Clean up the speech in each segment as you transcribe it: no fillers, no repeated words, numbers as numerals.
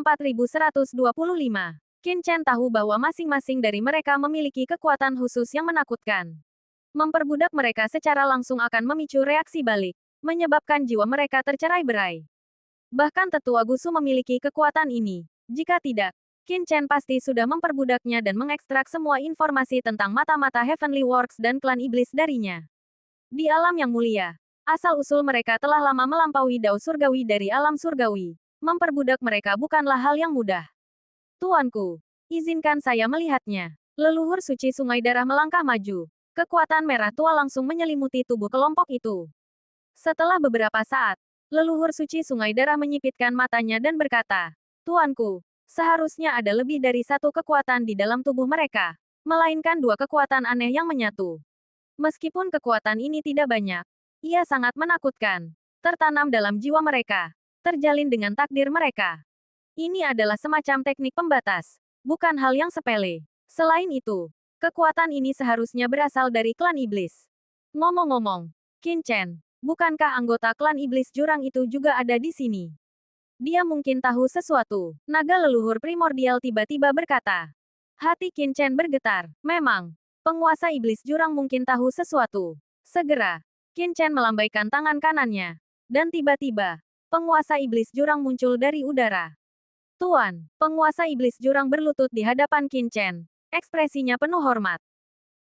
4125. Qin Chen tahu bahwa masing-masing dari mereka memiliki kekuatan khusus yang menakutkan. Memperbudak mereka secara langsung akan memicu reaksi balik, menyebabkan jiwa mereka tercerai-berai. Bahkan tetua Gusu memiliki kekuatan ini. Jika tidak, Qin Chen pasti sudah memperbudaknya dan mengekstrak semua informasi tentang mata-mata Heavenly Works dan klan iblis darinya. Di alam yang mulia, asal-usul mereka telah lama melampaui dao surgawi dari alam surgawi. Memperbudak mereka bukanlah hal yang mudah. Tuanku, izinkan saya melihatnya. Leluhur suci Sungai Darah melangkah maju. Kekuatan merah tua langsung menyelimuti tubuh kelompok itu. Setelah beberapa saat, leluhur suci Sungai Darah menyipitkan matanya dan berkata, Tuanku, seharusnya ada lebih dari satu kekuatan di dalam tubuh mereka, melainkan dua kekuatan aneh yang menyatu. Meskipun kekuatan ini tidak banyak, ia sangat menakutkan. Tertanam dalam jiwa mereka, terjalin dengan takdir mereka. Ini adalah semacam teknik pembatas, bukan hal yang sepele. Selain itu, kekuatan ini seharusnya berasal dari klan iblis. Ngomong-ngomong, Qin Chen, bukankah anggota klan iblis jurang itu juga ada di sini? Dia mungkin tahu sesuatu. Naga leluhur primordial tiba-tiba berkata. Hati Qin Chen bergetar. Memang, penguasa iblis jurang mungkin tahu sesuatu. Segera, Qin Chen melambaikan tangan kanannya. Dan tiba-tiba, penguasa iblis jurang muncul dari udara. Tuan, penguasa iblis jurang berlutut di hadapan Qin Chen. Ekspresinya penuh hormat.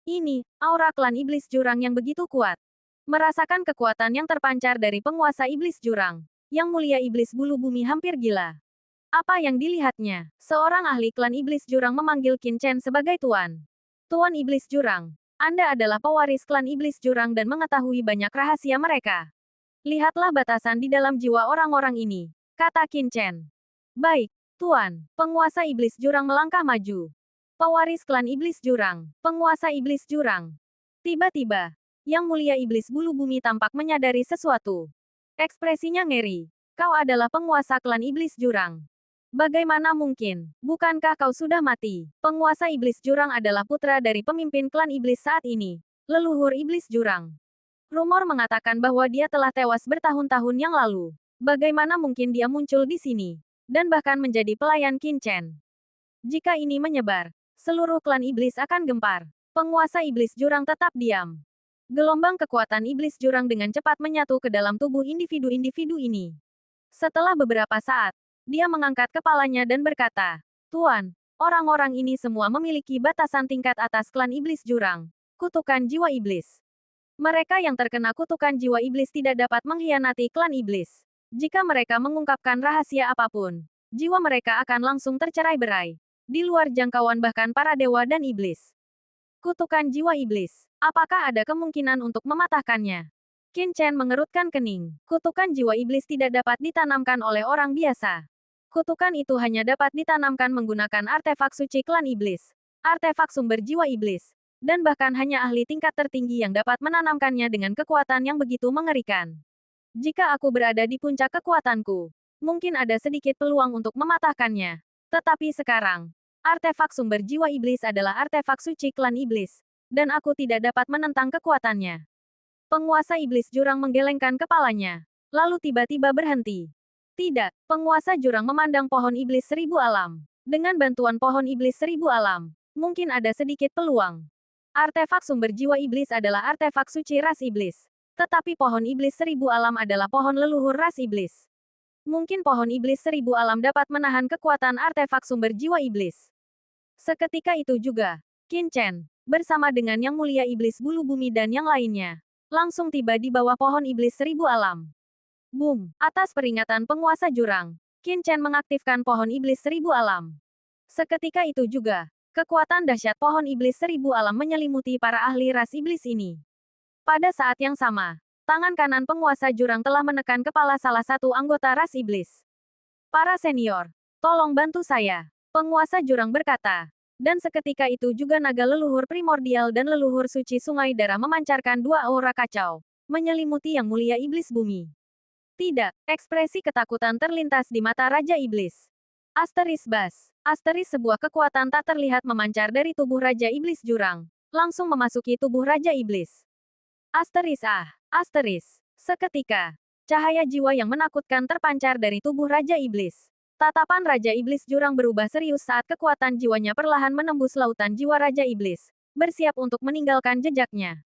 Ini, aura klan iblis jurang yang begitu kuat. Merasakan kekuatan yang terpancar dari penguasa iblis jurang. Yang mulia iblis bulu bumi hampir gila. Apa yang dilihatnya? Seorang ahli klan iblis jurang memanggil Qin Chen sebagai tuan. Tuan iblis jurang, Anda adalah pewaris klan iblis jurang dan mengetahui banyak rahasia mereka. Lihatlah batasan di dalam jiwa orang-orang ini, kata Qin Chen. Baik, Tuan, penguasa iblis jurang melangkah maju. Pewaris klan iblis jurang, penguasa iblis jurang. Tiba-tiba, yang mulia iblis bulu bumi tampak menyadari sesuatu. Ekspresinya ngeri. Kau adalah penguasa klan iblis jurang. Bagaimana mungkin? Bukankah kau sudah mati? Penguasa iblis jurang adalah putra dari pemimpin klan iblis saat ini, leluhur iblis jurang. Rumor mengatakan bahwa dia telah tewas bertahun-tahun yang lalu. Bagaimana mungkin dia muncul di sini? Dan bahkan menjadi pelayan Qin Chen. Jika ini menyebar, seluruh klan iblis akan gempar. Penguasa iblis jurang tetap diam. Gelombang kekuatan iblis jurang dengan cepat menyatu ke dalam tubuh individu-individu ini. Setelah beberapa saat, dia mengangkat kepalanya dan berkata, Tuan, orang-orang ini semua memiliki batasan tingkat atas klan iblis jurang. Kutukan jiwa iblis. Mereka yang terkena kutukan jiwa iblis tidak dapat mengkhianati klan iblis. Jika mereka mengungkapkan rahasia apapun, jiwa mereka akan langsung tercerai-berai. Di luar jangkauan bahkan para dewa dan iblis. Kutukan jiwa iblis. Apakah ada kemungkinan untuk mematahkannya? Qin Chen mengerutkan kening. Kutukan jiwa iblis tidak dapat ditanamkan oleh orang biasa. Kutukan itu hanya dapat ditanamkan menggunakan artefak suci klan iblis. Artefak sumber jiwa iblis. Dan bahkan hanya ahli tingkat tertinggi yang dapat menanamkannya dengan kekuatan yang begitu mengerikan. Jika aku berada di puncak kekuatanku, mungkin ada sedikit peluang untuk mematahkannya. Tetapi sekarang, artefak sumber jiwa iblis adalah artefak suci klan iblis, dan aku tidak dapat menentang kekuatannya. Penguasa iblis jurang menggelengkan kepalanya, lalu tiba-tiba berhenti. Tidak, penguasa jurang memandang pohon iblis seribu alam. Dengan bantuan pohon iblis seribu alam, mungkin ada sedikit peluang. Artefak sumber jiwa iblis adalah artefak suci ras iblis. Tetapi pohon iblis seribu alam adalah pohon leluhur ras iblis. Mungkin pohon iblis seribu alam dapat menahan kekuatan artefak sumber jiwa iblis. Seketika itu juga, Qin Chen, bersama dengan yang mulia iblis bulu bumi dan yang lainnya, langsung tiba di bawah pohon iblis seribu alam. Boom! Atas peringatan penguasa jurang, Qin Chen mengaktifkan pohon iblis seribu alam. Seketika itu juga, kekuatan dahsyat pohon iblis seribu alam menyelimuti para ahli ras iblis ini. Pada saat yang sama, tangan kanan penguasa jurang telah menekan kepala salah satu anggota ras iblis. Para senior, tolong bantu saya, penguasa jurang berkata. Dan seketika itu juga naga leluhur primordial dan leluhur suci Sungai Darah memancarkan dua aura kacau, menyelimuti yang mulia iblis bumi. Tidak, ekspresi ketakutan terlintas di mata Raja Iblis. Asteris bas. Asteris sebuah kekuatan tak terlihat memancar dari tubuh Raja Iblis jurang, langsung memasuki tubuh Raja Iblis. Asteris Asteris. Seketika, cahaya jiwa yang menakutkan terpancar dari tubuh Raja Iblis. Tatapan Raja Iblis Jurang berubah serius saat kekuatan jiwanya perlahan menembus lautan jiwa Raja Iblis, bersiap untuk meninggalkan jejaknya.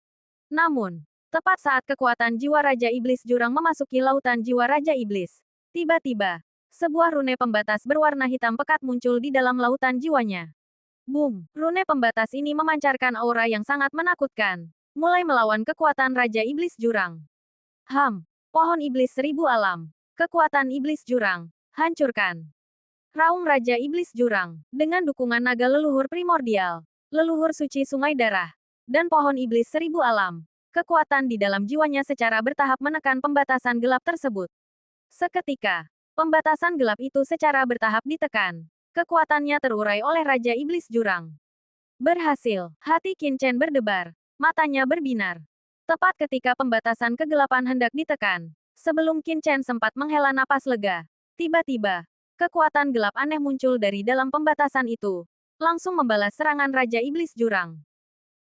Namun, tepat saat kekuatan jiwa Raja Iblis Jurang memasuki lautan jiwa Raja Iblis, tiba-tiba, sebuah rune pembatas berwarna hitam pekat muncul di dalam lautan jiwanya. Boom! Rune pembatas ini memancarkan aura yang sangat menakutkan, mulai melawan kekuatan Raja Iblis Jurang. Pohon Iblis Seribu Alam. Kekuatan Iblis Jurang. Hancurkan. Raung Raja Iblis Jurang. Dengan dukungan naga leluhur primordial, leluhur suci sungai darah, dan pohon Iblis Seribu Alam. Kekuatan di dalam jiwanya secara bertahap menekan pembatasan gelap tersebut. Seketika, pembatasan gelap itu secara bertahap ditekan. Kekuatannya terurai oleh Raja Iblis Jurang. Berhasil. Hati Qin Chen berdebar. Matanya berbinar. Tepat ketika pembatasan kegelapan hendak ditekan, sebelum Qin Chen sempat menghela napas lega, tiba-tiba, kekuatan gelap aneh muncul dari dalam pembatasan itu, langsung membalas serangan Raja Iblis Jurang.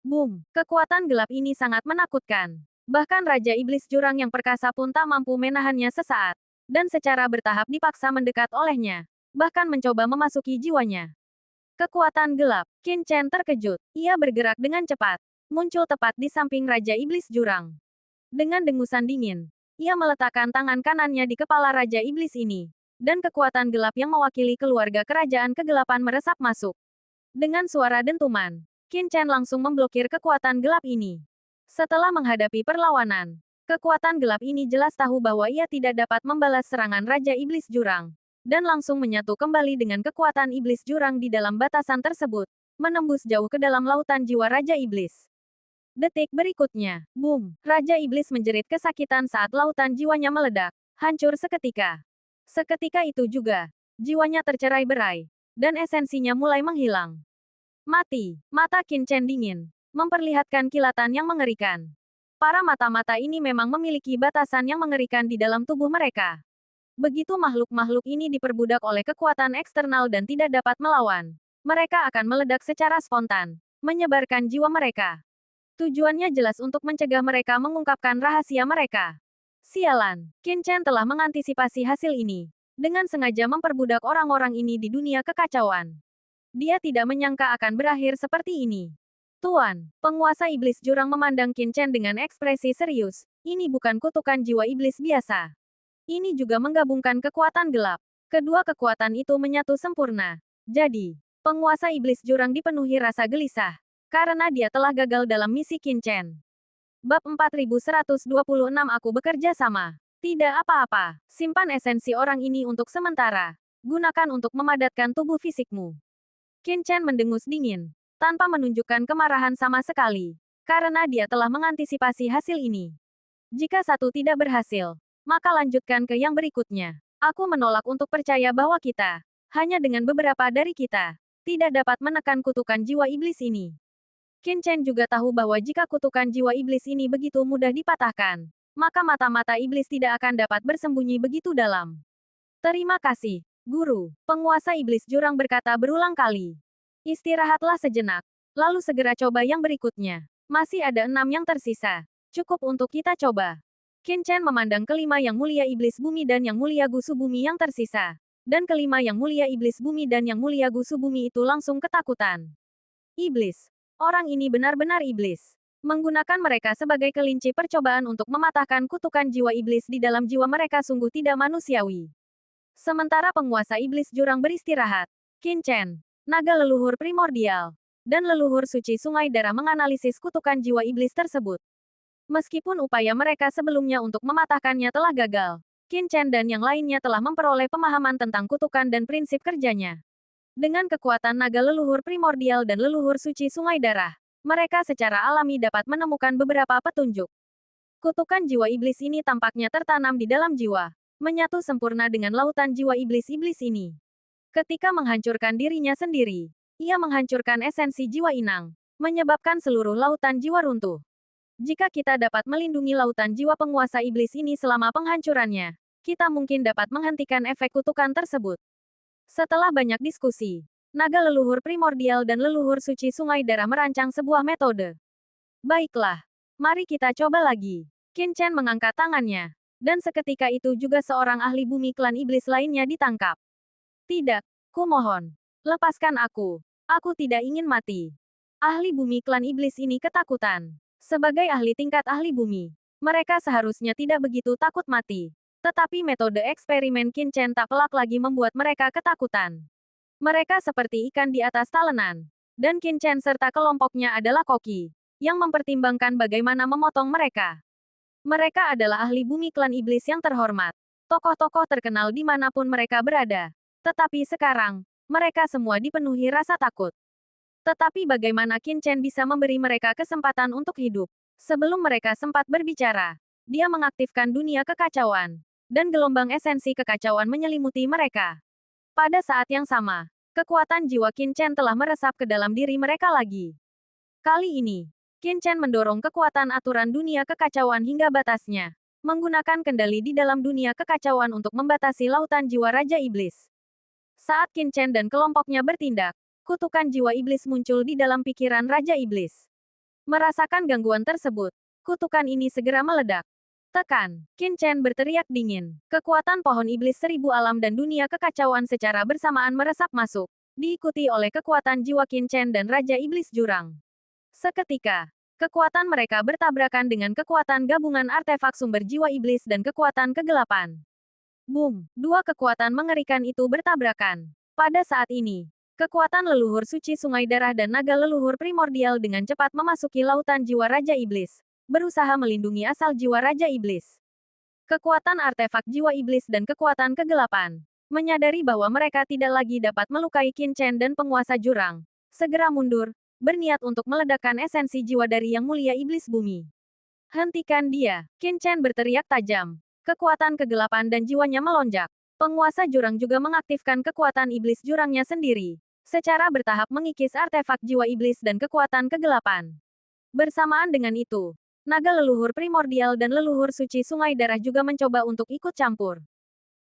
Boom! Kekuatan gelap ini sangat menakutkan. Bahkan Raja Iblis Jurang yang perkasa pun tak mampu menahannya sesaat, dan secara bertahap dipaksa mendekat olehnya, bahkan mencoba memasuki jiwanya. Kekuatan gelap. Qin Chen terkejut. Ia bergerak dengan cepat, muncul tepat di samping Raja Iblis Jurang. Dengan dengusan dingin, ia meletakkan tangan kanannya di kepala Raja Iblis ini, dan kekuatan gelap yang mewakili keluarga kerajaan kegelapan meresap masuk. Dengan suara dentuman, Qin Chen langsung memblokir kekuatan gelap ini. Setelah menghadapi perlawanan, kekuatan gelap ini jelas tahu bahwa ia tidak dapat membalas serangan Raja Iblis Jurang, dan langsung menyatu kembali dengan kekuatan Iblis Jurang di dalam batasan tersebut, menembus jauh ke dalam lautan jiwa Raja Iblis. Detik berikutnya, boom, Raja Iblis menjerit kesakitan saat lautan jiwanya meledak, hancur seketika. Seketika itu juga, jiwanya tercerai-berai, dan esensinya mulai menghilang. Mati. Mata Qin Chen dingin, memperlihatkan kilatan yang mengerikan. Para mata-mata ini memang memiliki batasan yang mengerikan di dalam tubuh mereka. Begitu makhluk-makhluk ini diperbudak oleh kekuatan eksternal dan tidak dapat melawan, mereka akan meledak secara spontan, menyebarkan jiwa mereka. Tujuannya jelas untuk mencegah mereka mengungkapkan rahasia mereka. Sialan, Qin Chen telah mengantisipasi hasil ini, dengan sengaja memperbudak orang-orang ini di dunia kekacauan. Dia tidak menyangka akan berakhir seperti ini. Tuan, penguasa iblis jurang memandang Qin Chen dengan ekspresi serius. Ini bukan kutukan jiwa iblis biasa. Ini juga menggabungkan kekuatan gelap. Kedua kekuatan itu menyatu sempurna. Jadi, penguasa iblis jurang dipenuhi rasa gelisah, karena dia telah gagal dalam misi Qin Chen. Bab 4126 Aku bekerja sama. Tidak apa-apa. Simpan esensi orang ini untuk sementara. Gunakan untuk memadatkan tubuh fisikmu. Qin Chen mendengus dingin, tanpa menunjukkan kemarahan sama sekali, karena dia telah mengantisipasi hasil ini. Jika satu tidak berhasil, maka lanjutkan ke yang berikutnya. Aku menolak untuk percaya bahwa kita, hanya dengan beberapa dari kita, tidak dapat menekan kutukan jiwa iblis ini. Qin Chen juga tahu bahwa jika kutukan jiwa iblis ini begitu mudah dipatahkan, maka mata-mata iblis tidak akan dapat bersembunyi begitu dalam. Terima kasih, Guru. Penguasa iblis jurang berkata berulang kali. Istirahatlah sejenak, lalu segera coba yang berikutnya. Masih ada 6 yang tersisa. Cukup untuk kita coba. Qin Chen memandang kelima yang mulia iblis bumi dan yang mulia gusu bumi yang tersisa. Dan kelima yang mulia iblis bumi dan yang mulia gusu bumi itu langsung ketakutan. Iblis. Orang ini benar-benar iblis. Menggunakan mereka sebagai kelinci percobaan untuk mematahkan kutukan jiwa iblis di dalam jiwa mereka sungguh tidak manusiawi. Sementara penguasa iblis jurang beristirahat, Qin Chen, naga leluhur primordial, dan leluhur suci sungai darah menganalisis kutukan jiwa iblis tersebut. Meskipun upaya mereka sebelumnya untuk mematahkannya telah gagal, Qin Chen dan yang lainnya telah memperoleh pemahaman tentang kutukan dan prinsip kerjanya. Dengan kekuatan naga leluhur primordial dan leluhur suci sungai darah, mereka secara alami dapat menemukan beberapa petunjuk. Kutukan jiwa iblis ini tampaknya tertanam di dalam jiwa, menyatu sempurna dengan lautan jiwa iblis-iblis ini. Ketika menghancurkan dirinya sendiri, ia menghancurkan esensi jiwa inang, menyebabkan seluruh lautan jiwa runtuh. Jika kita dapat melindungi lautan jiwa penguasa iblis ini selama penghancurannya, kita mungkin dapat menghentikan efek kutukan tersebut. Setelah banyak diskusi, naga leluhur primordial dan leluhur suci sungai darah merancang sebuah metode. Baiklah, mari kita coba lagi. Qin Chen mengangkat tangannya, dan seketika itu juga seorang ahli bumi klan iblis lainnya ditangkap. Tidak, kumohon. Lepaskan aku. Aku tidak ingin mati. Ahli bumi klan iblis ini ketakutan. Sebagai ahli tingkat ahli bumi, mereka seharusnya tidak begitu takut mati. Tetapi metode eksperimen Qin Chen tak pelak lagi membuat mereka ketakutan. Mereka seperti ikan di atas talenan. Dan Qin Chen serta kelompoknya adalah koki, yang mempertimbangkan bagaimana memotong mereka. Mereka adalah ahli bumi klan iblis yang terhormat. Tokoh-tokoh terkenal dimanapun mereka berada. Tetapi sekarang, mereka semua dipenuhi rasa takut. Tetapi bagaimana Qin Chen bisa memberi mereka kesempatan untuk hidup? Sebelum mereka sempat berbicara, dia mengaktifkan dunia kekacauan. Dan gelombang esensi kekacauan menyelimuti mereka. Pada saat yang sama, kekuatan jiwa Qin Chen telah meresap ke dalam diri mereka lagi. Kali ini, Qin Chen mendorong kekuatan aturan dunia kekacauan hingga batasnya, menggunakan kendali di dalam dunia kekacauan untuk membatasi lautan jiwa Raja Iblis. Saat Qin Chen dan kelompoknya bertindak, kutukan jiwa iblis muncul di dalam pikiran Raja Iblis. Merasakan gangguan tersebut, kutukan ini segera meledak. Tekan, Qin Chen berteriak dingin. Kekuatan pohon iblis seribu alam dan dunia kekacauan secara bersamaan meresap masuk, diikuti oleh kekuatan jiwa Qin Chen dan Raja Iblis Jurang. Seketika, kekuatan mereka bertabrakan dengan kekuatan gabungan artefak sumber jiwa iblis dan kekuatan kegelapan. Boom! Dua kekuatan mengerikan itu bertabrakan. Pada saat ini, kekuatan leluhur suci sungai darah dan naga leluhur primordial dengan cepat memasuki lautan jiwa Raja Iblis, berusaha melindungi asal jiwa Raja Iblis. Kekuatan artefak jiwa iblis dan kekuatan kegelapan, menyadari bahwa mereka tidak lagi dapat melukai Qin Chen dan penguasa jurang, segera mundur, berniat untuk meledakkan esensi jiwa dari Yang Mulia Iblis Bumi. Hentikan dia, Qin Chen berteriak tajam. Kekuatan kegelapan dan jiwanya melonjak. Penguasa jurang juga mengaktifkan kekuatan iblis jurangnya sendiri, secara bertahap mengikis artefak jiwa iblis dan kekuatan kegelapan. Bersamaan dengan itu, naga leluhur primordial dan leluhur suci sungai darah juga mencoba untuk ikut campur.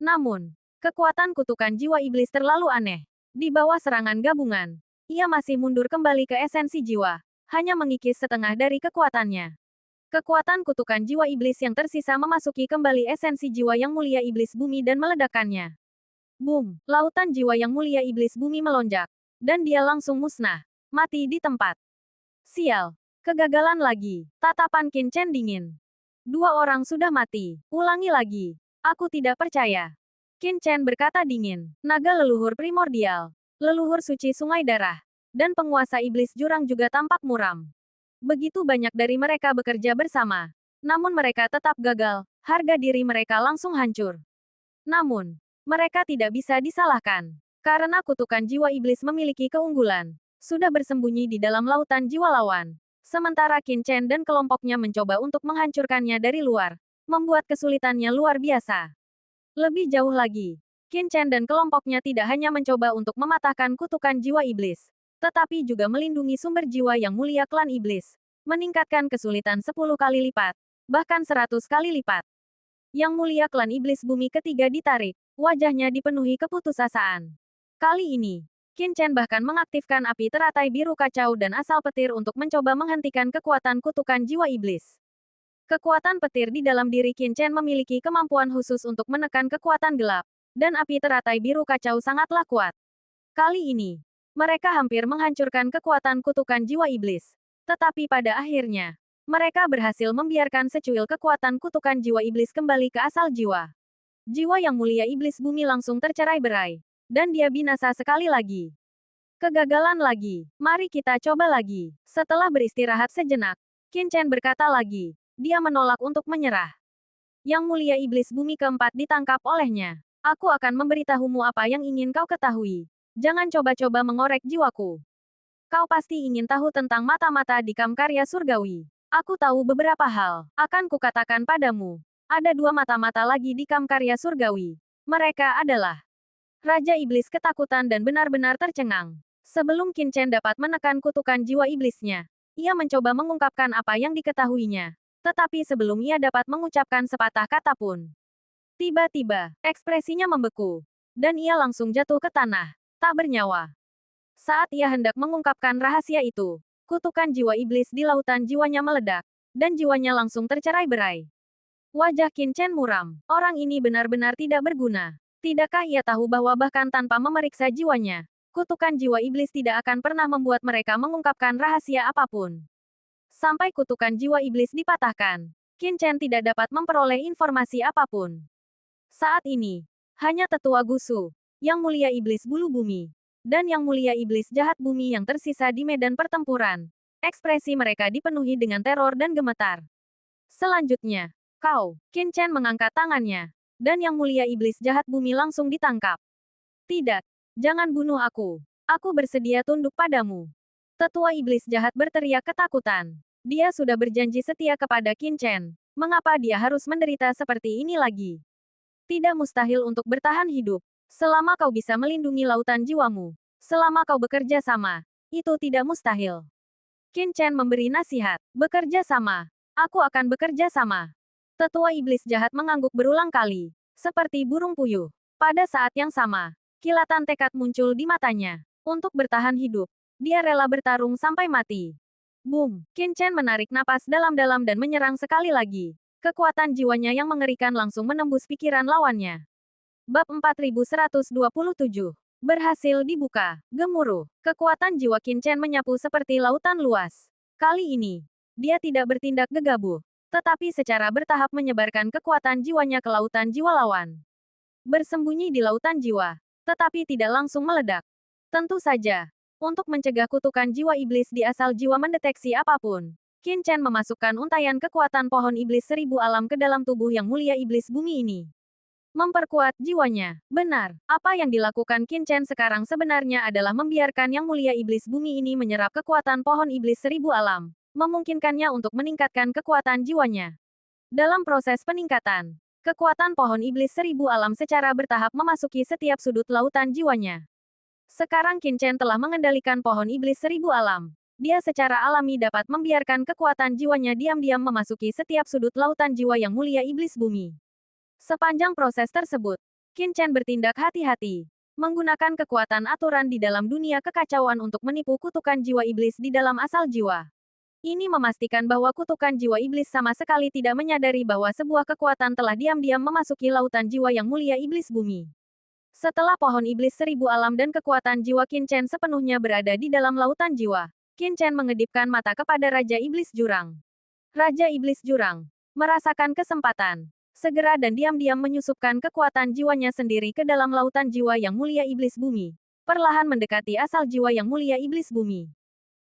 Namun, kekuatan kutukan jiwa iblis terlalu aneh. Di bawah serangan gabungan, ia masih mundur kembali ke esensi jiwa, hanya mengikis setengah dari kekuatannya. Kekuatan kutukan jiwa iblis yang tersisa memasuki kembali esensi jiwa Yang Mulia Iblis Bumi dan meledakkannya. Boom! Lautan jiwa Yang Mulia Iblis Bumi melonjak, dan dia langsung musnah, mati di tempat. Sial! Kegagalan lagi. Tatapan Qin Chen dingin. Dua orang sudah mati. Ulangi lagi. Aku tidak percaya. Qin Chen berkata dingin. Naga leluhur primordial, leluhur suci sungai darah, dan penguasa iblis jurang juga tampak muram. Begitu banyak dari mereka bekerja bersama. Namun mereka tetap gagal. Harga diri mereka langsung hancur. Namun, mereka tidak bisa disalahkan. Karena kutukan jiwa iblis memiliki keunggulan. Sudah bersembunyi di dalam lautan jiwa lawan. Sementara Qin Chen dan kelompoknya mencoba untuk menghancurkannya dari luar, membuat kesulitannya luar biasa. Lebih jauh lagi, Qin Chen dan kelompoknya tidak hanya mencoba untuk mematahkan kutukan jiwa iblis, tetapi juga melindungi sumber jiwa Yang Mulia klan iblis, meningkatkan kesulitan 10 kali lipat, bahkan 100 kali lipat. Yang Mulia klan iblis bumi ketiga ditarik, wajahnya dipenuhi keputusasaan. Kali ini, Qin Chen bahkan mengaktifkan api teratai biru kacau dan asal petir untuk mencoba menghentikan kekuatan kutukan jiwa iblis. Kekuatan petir di dalam diri Qin Chen memiliki kemampuan khusus untuk menekan kekuatan gelap, dan api teratai biru kacau sangatlah kuat. Kali ini, mereka hampir menghancurkan kekuatan kutukan jiwa iblis. Tetapi pada akhirnya, mereka berhasil membiarkan secuil kekuatan kutukan jiwa iblis kembali ke asal jiwa. Jiwa Yang Mulia Iblis Bumi langsung tercerai-berai. Dan dia binasa sekali lagi. Kegagalan lagi. Mari kita coba lagi. Setelah beristirahat sejenak, Qin Chen berkata lagi. Dia menolak untuk menyerah. Yang Mulia Iblis Bumi keempat ditangkap olehnya. Aku akan memberitahumu apa yang ingin kau ketahui. Jangan coba-coba mengorek jiwaku. Kau pasti ingin tahu tentang mata-mata di Kamkarya Surgawi. Aku tahu beberapa hal. Akan kukatakan padamu. Ada dua mata-mata lagi di Kamkarya Surgawi. Mereka adalah Raja Iblis ketakutan dan benar-benar tercengang. Sebelum Qin Chen dapat menekan kutukan jiwa iblisnya, ia mencoba mengungkapkan apa yang diketahuinya. Tetapi sebelum ia dapat mengucapkan sepatah kata pun, tiba-tiba, ekspresinya membeku. Dan ia langsung jatuh ke tanah, tak bernyawa. Saat ia hendak mengungkapkan rahasia itu, kutukan jiwa iblis di lautan jiwanya meledak, dan jiwanya langsung tercerai-berai. Wajah Qin Chen muram. Orang ini benar-benar tidak berguna. Tidakkah ia tahu bahwa bahkan tanpa memeriksa jiwanya, kutukan jiwa iblis tidak akan pernah membuat mereka mengungkapkan rahasia apapun. Sampai kutukan jiwa iblis dipatahkan, Qin Chen tidak dapat memperoleh informasi apapun. Saat ini, hanya tetua Gusu, Yang Mulia Iblis Bulu Bumi, dan Yang Mulia Iblis Jahat Bumi yang tersisa di medan pertempuran. Ekspresi mereka dipenuhi dengan teror dan gemetar. Selanjutnya, Qin Chen mengangkat tangannya, dan Yang Mulia Iblis Jahat Bumi langsung ditangkap. Tidak, jangan bunuh aku. Aku bersedia tunduk padamu. Tetua Iblis Jahat berteriak ketakutan. Dia sudah berjanji setia kepada Qin Chen. Mengapa dia harus menderita seperti ini lagi? Tidak mustahil untuk bertahan hidup. Selama kau bisa melindungi lautan jiwamu. Selama kau bekerja sama. Itu tidak mustahil. Qin Chen memberi nasihat. Bekerja sama. Aku akan bekerja sama. Tetua Iblis Jahat mengangguk berulang kali. Seperti burung puyuh. Pada saat yang sama, kilatan tekad muncul di matanya. Untuk bertahan hidup, dia rela bertarung sampai mati. Boom! Qin Chen menarik napas dalam-dalam dan menyerang sekali lagi. Kekuatan jiwanya yang mengerikan langsung menembus pikiran lawannya. Bab 4127. Berhasil dibuka. Gemuruh. Kekuatan jiwa Qin Chen menyapu seperti lautan luas. Kali ini, dia tidak bertindak gegabah, tetapi secara bertahap menyebarkan kekuatan jiwanya ke lautan jiwa lawan. Bersembunyi di lautan jiwa, tetapi tidak langsung meledak. Tentu saja, untuk mencegah kutukan jiwa iblis di asal jiwa mendeteksi apapun, Qin Chen memasukkan untaian kekuatan pohon iblis 1000 alam ke dalam tubuh Yang Mulia Iblis Bumi ini. Memperkuat jiwanya. Benar, apa yang dilakukan Qin Chen sekarang sebenarnya adalah membiarkan Yang Mulia Iblis Bumi ini menyerap kekuatan pohon iblis 1000 alam, memungkinkannya untuk meningkatkan kekuatan jiwanya. Dalam proses peningkatan, kekuatan pohon iblis 1000 alam secara bertahap memasuki setiap sudut lautan jiwanya. Sekarang Qin Chen telah mengendalikan pohon iblis 1000 alam. Dia secara alami dapat membiarkan kekuatan jiwanya diam-diam memasuki setiap sudut lautan jiwa Yang Mulia Iblis Bumi. Sepanjang proses tersebut, Qin Chen bertindak hati-hati, menggunakan kekuatan aturan di dalam dunia kekacauan untuk menipu kutukan jiwa iblis di dalam asal jiwa. Ini memastikan bahwa kutukan jiwa iblis sama sekali tidak menyadari bahwa sebuah kekuatan telah diam-diam memasuki lautan jiwa Yang Mulia Iblis Bumi. Setelah pohon iblis 1000 alam dan kekuatan jiwa Qin Chen sepenuhnya berada di dalam lautan jiwa, Qin Chen mengedipkan mata kepada Raja Iblis Jurang. Raja Iblis Jurang merasakan kesempatan, segera dan diam-diam menyusupkan kekuatan jiwanya sendiri ke dalam lautan jiwa Yang Mulia Iblis Bumi, perlahan mendekati asal jiwa Yang Mulia Iblis Bumi.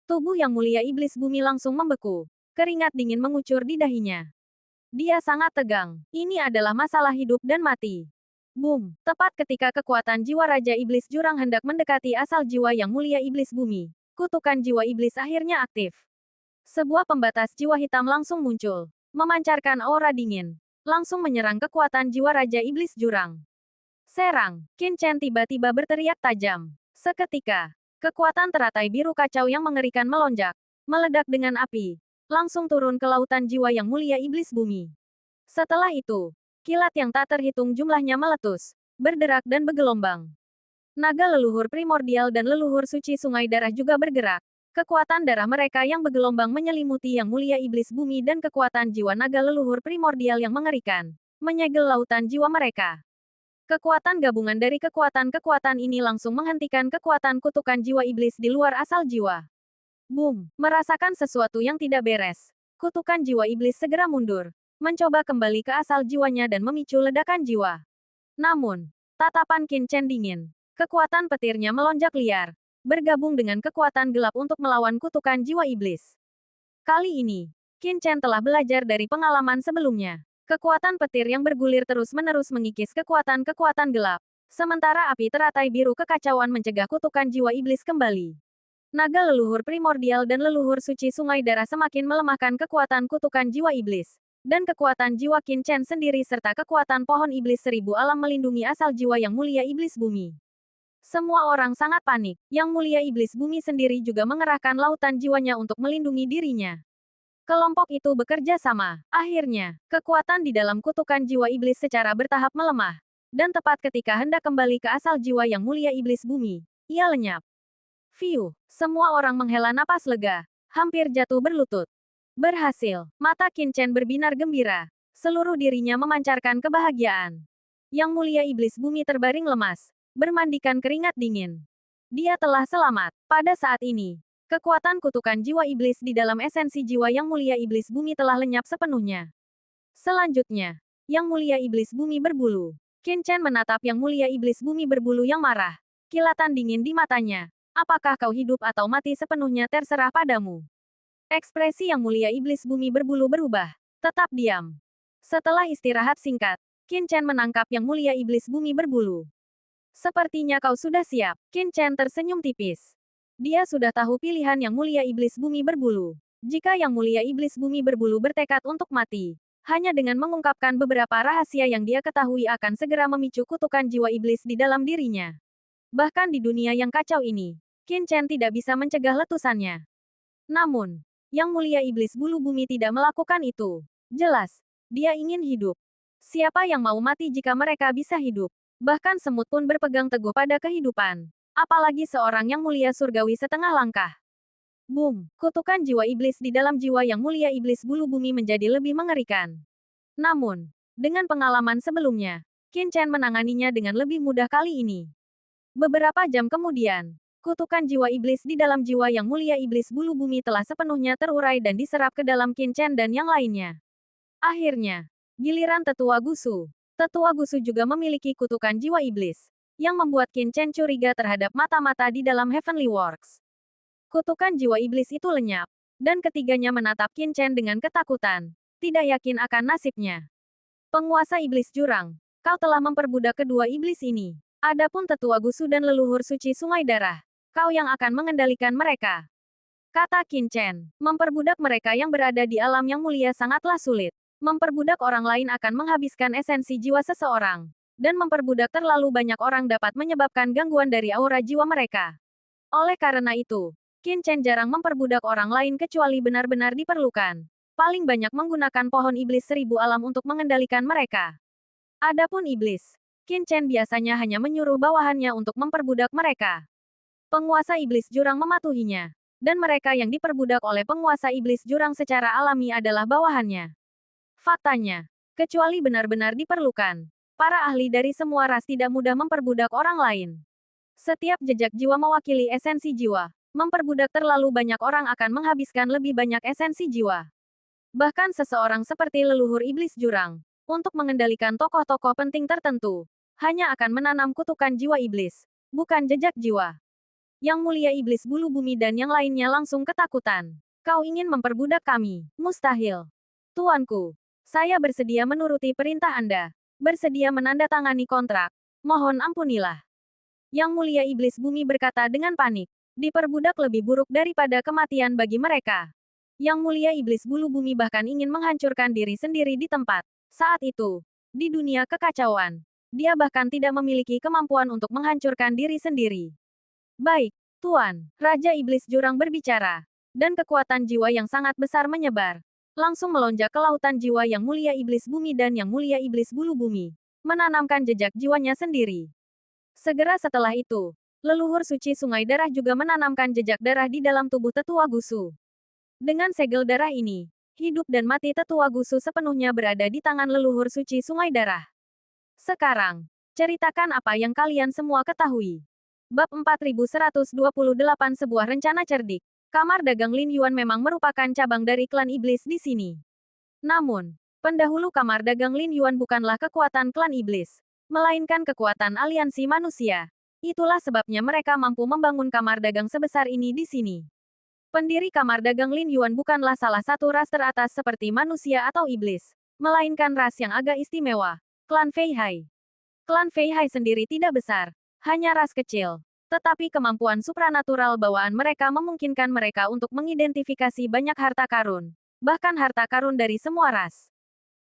Tubuh Yang Mulia Iblis Bumi langsung membeku. Keringat dingin mengucur di dahinya. Dia sangat tegang. Ini adalah masalah hidup dan mati. Boom! Tepat ketika kekuatan jiwa Raja Iblis Jurang hendak mendekati asal jiwa Yang Mulia Iblis Bumi, kutukan jiwa iblis akhirnya aktif. Sebuah pembatas jiwa hitam langsung muncul, memancarkan aura dingin, langsung menyerang kekuatan jiwa Raja Iblis Jurang. Serang! Qin Chen tiba-tiba berteriak tajam. Seketika, kekuatan teratai biru kacau yang mengerikan melonjak, meledak dengan api, langsung turun ke lautan jiwa Yang Mulia Iblis Bumi. Setelah itu, kilat yang tak terhitung jumlahnya meletus, berderak dan bergelombang. Naga leluhur primordial dan leluhur suci sungai darah juga bergerak. Kekuatan darah mereka yang bergelombang menyelimuti Yang Mulia Iblis Bumi dan kekuatan jiwa naga leluhur primordial yang mengerikan, menyegel lautan jiwa mereka. Kekuatan gabungan dari kekuatan-kekuatan ini langsung menghentikan kekuatan kutukan jiwa iblis di luar asal jiwa. Boom! Merasakan sesuatu yang tidak beres. Kutukan jiwa iblis segera mundur, mencoba kembali ke asal jiwanya dan memicu ledakan jiwa. Namun, tatapan Qin Chen dingin. Kekuatan petirnya melonjak liar, bergabung dengan kekuatan gelap untuk melawan kutukan jiwa iblis. Kali ini, Qin Chen telah belajar dari pengalaman sebelumnya. Kekuatan petir yang bergulir terus-menerus mengikis kekuatan-kekuatan gelap. Sementara api teratai biru kekacauan mencegah kutukan jiwa iblis kembali. Naga leluhur primordial dan leluhur suci sungai darah semakin melemahkan kekuatan kutukan jiwa iblis. Dan kekuatan jiwa Qin Chen sendiri serta kekuatan pohon iblis 1000 alam melindungi asal jiwa Yang Mulia Iblis Bumi. Semua orang sangat panik. Yang Mulia Iblis Bumi sendiri juga mengerahkan lautan jiwanya untuk melindungi dirinya. Kelompok itu bekerja sama. Akhirnya, kekuatan di dalam kutukan jiwa iblis secara bertahap melemah. Dan tepat ketika hendak kembali ke asal jiwa Yang Mulia Iblis Bumi, ia lenyap. Fiu, semua orang menghela napas lega, hampir jatuh berlutut. Berhasil. Mata Qin Chen berbinar gembira. Seluruh dirinya memancarkan kebahagiaan. Yang Mulia Iblis Bumi terbaring lemas, bermandikan keringat dingin. Dia telah selamat. Pada saat ini, kekuatan kutukan jiwa iblis di dalam esensi jiwa Yang Mulia Iblis Bumi telah lenyap sepenuhnya. Selanjutnya, Yang Mulia Iblis Bumi berbulu. Qin Chen menatap Yang Mulia Iblis Bumi berbulu yang marah. Kilatan dingin di matanya. Apakah kau hidup atau mati sepenuhnya terserah padamu. Ekspresi Yang Mulia Iblis Bumi berbulu berubah. Tetap diam. Setelah istirahat singkat, Qin Chen menangkap Yang Mulia Iblis Bumi berbulu. Sepertinya kau sudah siap. Qin Chen tersenyum tipis. Dia sudah tahu pilihan Yang Mulia Iblis Bumi berbulu. Jika Yang Mulia Iblis Bumi berbulu bertekad untuk mati, hanya dengan mengungkapkan beberapa rahasia yang dia ketahui akan segera memicu kutukan jiwa iblis di dalam dirinya. Bahkan di dunia yang kacau ini, Qin Chen tidak bisa mencegah letusannya. Namun, Yang Mulia Iblis Bulu Bumi tidak melakukan itu. Jelas, dia ingin hidup. Siapa yang mau mati jika mereka bisa hidup? Bahkan semut pun berpegang teguh pada kehidupan. Apalagi seorang Yang Mulia Surgawi setengah langkah. Boom! Kutukan jiwa iblis di dalam jiwa Yang Mulia Iblis Bulu Bumi menjadi lebih mengerikan. Namun, dengan pengalaman sebelumnya, Qin Chen menanganinya dengan lebih mudah kali ini. Beberapa jam kemudian, kutukan jiwa iblis di dalam jiwa Yang Mulia Iblis Bulu Bumi telah sepenuhnya terurai dan diserap ke dalam Qin Chen dan yang lainnya. Akhirnya, giliran Tetua Gusu. Tetua Gusu juga memiliki kutukan jiwa iblis, yang membuat Qin Chen curiga terhadap mata-mata di dalam Heavenly Works. Kutukan jiwa iblis itu lenyap, dan ketiganya menatap Qin Chen dengan ketakutan, tidak yakin akan nasibnya. Penguasa iblis jurang, kau telah memperbudak kedua iblis ini. Adapun Tetua Gusu dan leluhur suci Sungai Darah, kau yang akan mengendalikan mereka. Kata Qin Chen, memperbudak mereka yang berada di alam yang mulia sangatlah sulit. Memperbudak orang lain akan menghabiskan esensi jiwa seseorang. Dan memperbudak terlalu banyak orang dapat menyebabkan gangguan dari aura jiwa mereka. Oleh karena itu, Qin Chen jarang memperbudak orang lain kecuali benar-benar diperlukan. Paling banyak menggunakan pohon iblis 1000 alam untuk mengendalikan mereka. Adapun iblis, Qin Chen biasanya hanya menyuruh bawahannya untuk memperbudak mereka. Penguasa iblis jurang mematuhinya, dan mereka yang diperbudak oleh penguasa iblis jurang secara alami adalah bawahannya. Faktanya, kecuali benar-benar diperlukan, para ahli dari semua ras tidak mudah memperbudak orang lain. Setiap jejak jiwa mewakili esensi jiwa. Memperbudak terlalu banyak orang akan menghabiskan lebih banyak esensi jiwa. Bahkan seseorang seperti leluhur iblis jurang, untuk mengendalikan tokoh-tokoh penting tertentu, hanya akan menanam kutukan jiwa iblis, bukan jejak jiwa. Yang Mulia Iblis Bulu Bumi dan yang lainnya langsung ketakutan. Kau ingin memperbudak kami? Mustahil. Tuanku, saya bersedia menuruti perintah Anda. Bersedia menandatangani kontrak. Mohon ampunilah. Yang Mulia Iblis Bumi berkata dengan panik. Diperbudak lebih buruk daripada kematian bagi mereka. Yang Mulia Iblis Bulu Bumi bahkan ingin menghancurkan diri sendiri di tempat. Saat itu, di dunia kekacauan, dia bahkan tidak memiliki kemampuan untuk menghancurkan diri sendiri. Baik, Tuan, Raja Iblis Jurang berbicara. Dan kekuatan jiwa yang sangat besar menyebar. Langsung melonjak ke lautan jiwa Yang Mulia Iblis Bumi dan Yang Mulia Iblis Bulu Bumi. Menanamkan jejak jiwanya sendiri. Segera setelah itu, leluhur suci Sungai Darah juga menanamkan jejak darah di dalam tubuh Tetua Gusu. Dengan segel darah ini, hidup dan mati Tetua Gusu sepenuhnya berada di tangan leluhur suci Sungai Darah. Sekarang, ceritakan apa yang kalian semua ketahui. Bab 4128 Sebuah rencana cerdik. Kamar dagang Lin Yuan memang merupakan cabang dari klan iblis di sini. Namun, pendahulu kamar dagang Lin Yuan bukanlah kekuatan klan iblis, melainkan kekuatan aliansi manusia. Itulah sebabnya mereka mampu membangun kamar dagang sebesar ini di sini. Pendiri kamar dagang Lin Yuan bukanlah salah satu ras teratas seperti manusia atau iblis, melainkan ras yang agak istimewa, klan Fei Hai. Klan Fei Hai sendiri tidak besar, hanya ras kecil. Tetapi kemampuan supranatural bawaan mereka memungkinkan mereka untuk mengidentifikasi banyak harta karun, bahkan harta karun dari semua ras.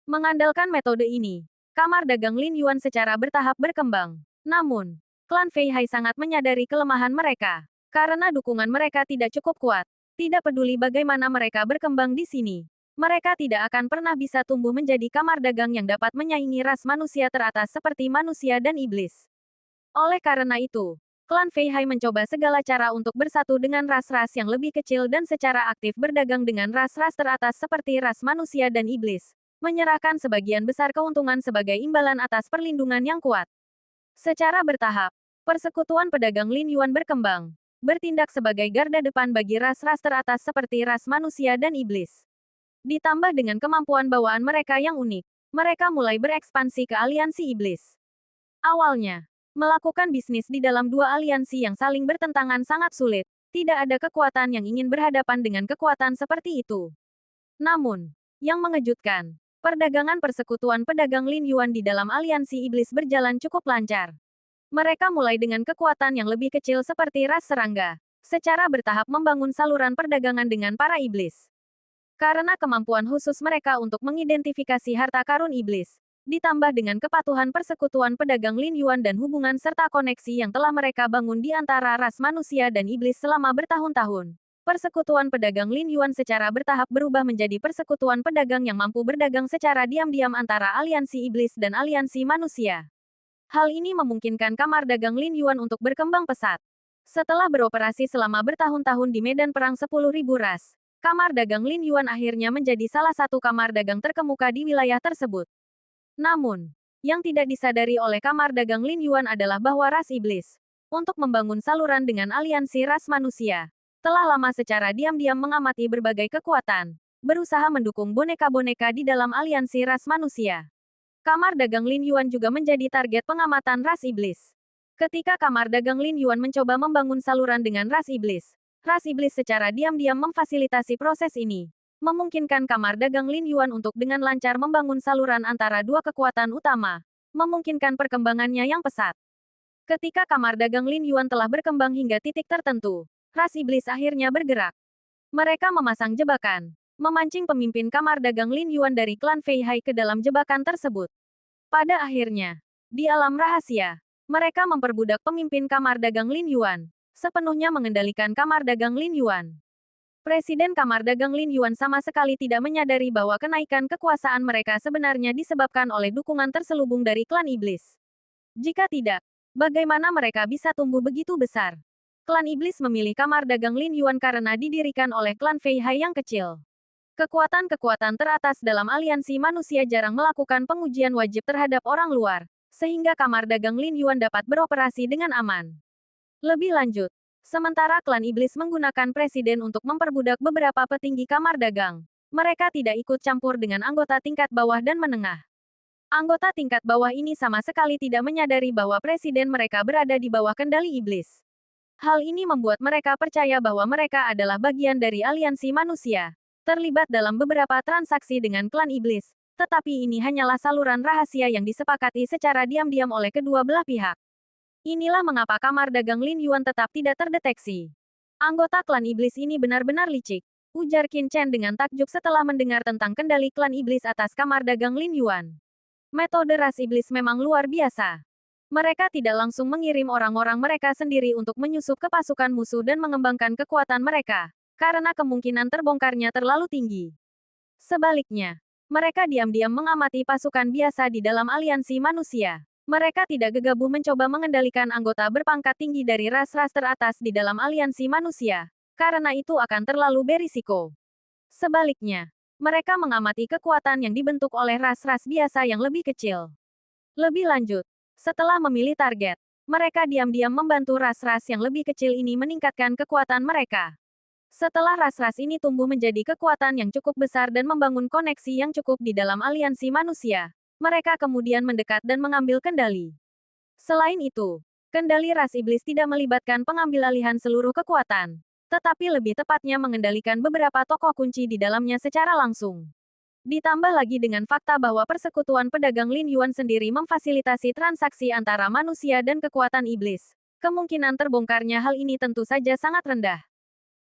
Mengandalkan metode ini, kamar dagang Lin Yuan secara bertahap berkembang. Namun, klan Fei Hai sangat menyadari kelemahan mereka. Karena dukungan mereka tidak cukup kuat, tidak peduli bagaimana mereka berkembang di sini. Mereka tidak akan pernah bisa tumbuh menjadi kamar dagang yang dapat menyaingi ras manusia teratas seperti manusia dan iblis. Oleh karena itu, klan Fei Hai mencoba segala cara untuk bersatu dengan ras-ras yang lebih kecil dan secara aktif berdagang dengan ras-ras teratas seperti ras manusia dan iblis, menyerahkan sebagian besar keuntungan sebagai imbalan atas perlindungan yang kuat. Secara bertahap, persekutuan pedagang Lin Yuan berkembang, bertindak sebagai garda depan bagi ras-ras teratas seperti ras manusia dan iblis. Ditambah dengan kemampuan bawaan mereka yang unik, mereka mulai berekspansi ke aliansi iblis. Awalnya, melakukan bisnis di dalam dua aliansi yang saling bertentangan sangat sulit. Tidak ada kekuatan yang ingin berhadapan dengan kekuatan seperti itu. Namun, yang mengejutkan, perdagangan persekutuan pedagang Lin Yuan di dalam aliansi iblis berjalan cukup lancar. Mereka mulai dengan kekuatan yang lebih kecil seperti ras serangga, secara bertahap membangun saluran perdagangan dengan para iblis. Karena kemampuan khusus mereka untuk mengidentifikasi harta karun iblis, ditambah dengan kepatuhan persekutuan pedagang Lin Yuan dan hubungan serta koneksi yang telah mereka bangun di antara ras manusia dan iblis selama bertahun-tahun. Persekutuan pedagang Lin Yuan secara bertahap berubah menjadi persekutuan pedagang yang mampu berdagang secara diam-diam antara aliansi iblis dan aliansi manusia. Hal ini memungkinkan kamar dagang Lin Yuan untuk berkembang pesat. Setelah beroperasi selama bertahun-tahun di medan perang 10.000 ras, kamar dagang Lin Yuan akhirnya menjadi salah satu kamar dagang terkemuka di wilayah tersebut. Namun, yang tidak disadari oleh kamar dagang Lin Yuan adalah bahwa ras iblis, untuk membangun saluran dengan aliansi ras manusia, telah lama secara diam-diam mengamati berbagai kekuatan, berusaha mendukung boneka-boneka di dalam aliansi ras manusia. Kamar dagang Lin Yuan juga menjadi target pengamatan ras iblis. Ketika kamar dagang Lin Yuan mencoba membangun saluran dengan ras iblis secara diam-diam memfasilitasi proses ini, memungkinkan kamar dagang Lin Yuan untuk dengan lancar membangun saluran antara dua kekuatan utama, memungkinkan perkembangannya yang pesat. Ketika kamar dagang Lin Yuan telah berkembang hingga titik tertentu, ras iblis akhirnya bergerak. Mereka memasang jebakan, memancing pemimpin kamar dagang Lin Yuan dari klan Fei Hai ke dalam jebakan tersebut. Pada akhirnya, di alam rahasia, mereka memperbudak pemimpin kamar dagang Lin Yuan, sepenuhnya mengendalikan kamar dagang Lin Yuan. Presiden Kamar Dagang Lin Yuan sama sekali tidak menyadari bahwa kenaikan kekuasaan mereka sebenarnya disebabkan oleh dukungan terselubung dari klan iblis. Jika tidak, bagaimana mereka bisa tumbuh begitu besar? Klan iblis memilih Kamar Dagang Lin Yuan karena didirikan oleh klan Fei Hai yang kecil. Kekuatan-kekuatan teratas dalam aliansi manusia jarang melakukan pengujian wajib terhadap orang luar, sehingga Kamar Dagang Lin Yuan dapat beroperasi dengan aman. Lebih lanjut, sementara klan iblis menggunakan presiden untuk memperbudak beberapa petinggi kamar dagang, mereka tidak ikut campur dengan anggota tingkat bawah dan menengah. Anggota tingkat bawah ini sama sekali tidak menyadari bahwa presiden mereka berada di bawah kendali iblis. Hal ini membuat mereka percaya bahwa mereka adalah bagian dari aliansi manusia, terlibat dalam beberapa transaksi dengan klan iblis, tetapi ini hanyalah saluran rahasia yang disepakati secara diam-diam oleh kedua belah pihak. Inilah mengapa kamar dagang Lin Yuan tetap tidak terdeteksi. Anggota klan iblis ini benar-benar licik, ujar Qin Chen dengan takjub setelah mendengar tentang kendali klan iblis atas kamar dagang Lin Yuan. Metode ras iblis memang luar biasa. Mereka tidak langsung mengirim orang-orang mereka sendiri untuk menyusup ke pasukan musuh dan mengembangkan kekuatan mereka, karena kemungkinan terbongkarnya terlalu tinggi. Sebaliknya, mereka diam-diam mengamati pasukan biasa di dalam aliansi manusia. Mereka tidak gegabah mencoba mengendalikan anggota berpangkat tinggi dari ras-ras teratas di dalam aliansi manusia, karena itu akan terlalu berisiko. Sebaliknya, mereka mengamati kekuatan yang dibentuk oleh ras-ras biasa yang lebih kecil. Lebih lanjut, setelah memilih target, mereka diam-diam membantu ras-ras yang lebih kecil ini meningkatkan kekuatan mereka. Setelah ras-ras ini tumbuh menjadi kekuatan yang cukup besar dan membangun koneksi yang cukup di dalam aliansi manusia, mereka kemudian mendekat dan mengambil kendali. Selain itu, kendali ras iblis tidak melibatkan pengambilalihan seluruh kekuatan, tetapi lebih tepatnya mengendalikan beberapa tokoh kunci di dalamnya secara langsung. Ditambah lagi dengan fakta bahwa persekutuan pedagang Lin Yuan sendiri memfasilitasi transaksi antara manusia dan kekuatan iblis, kemungkinan terbongkarnya hal ini tentu saja sangat rendah.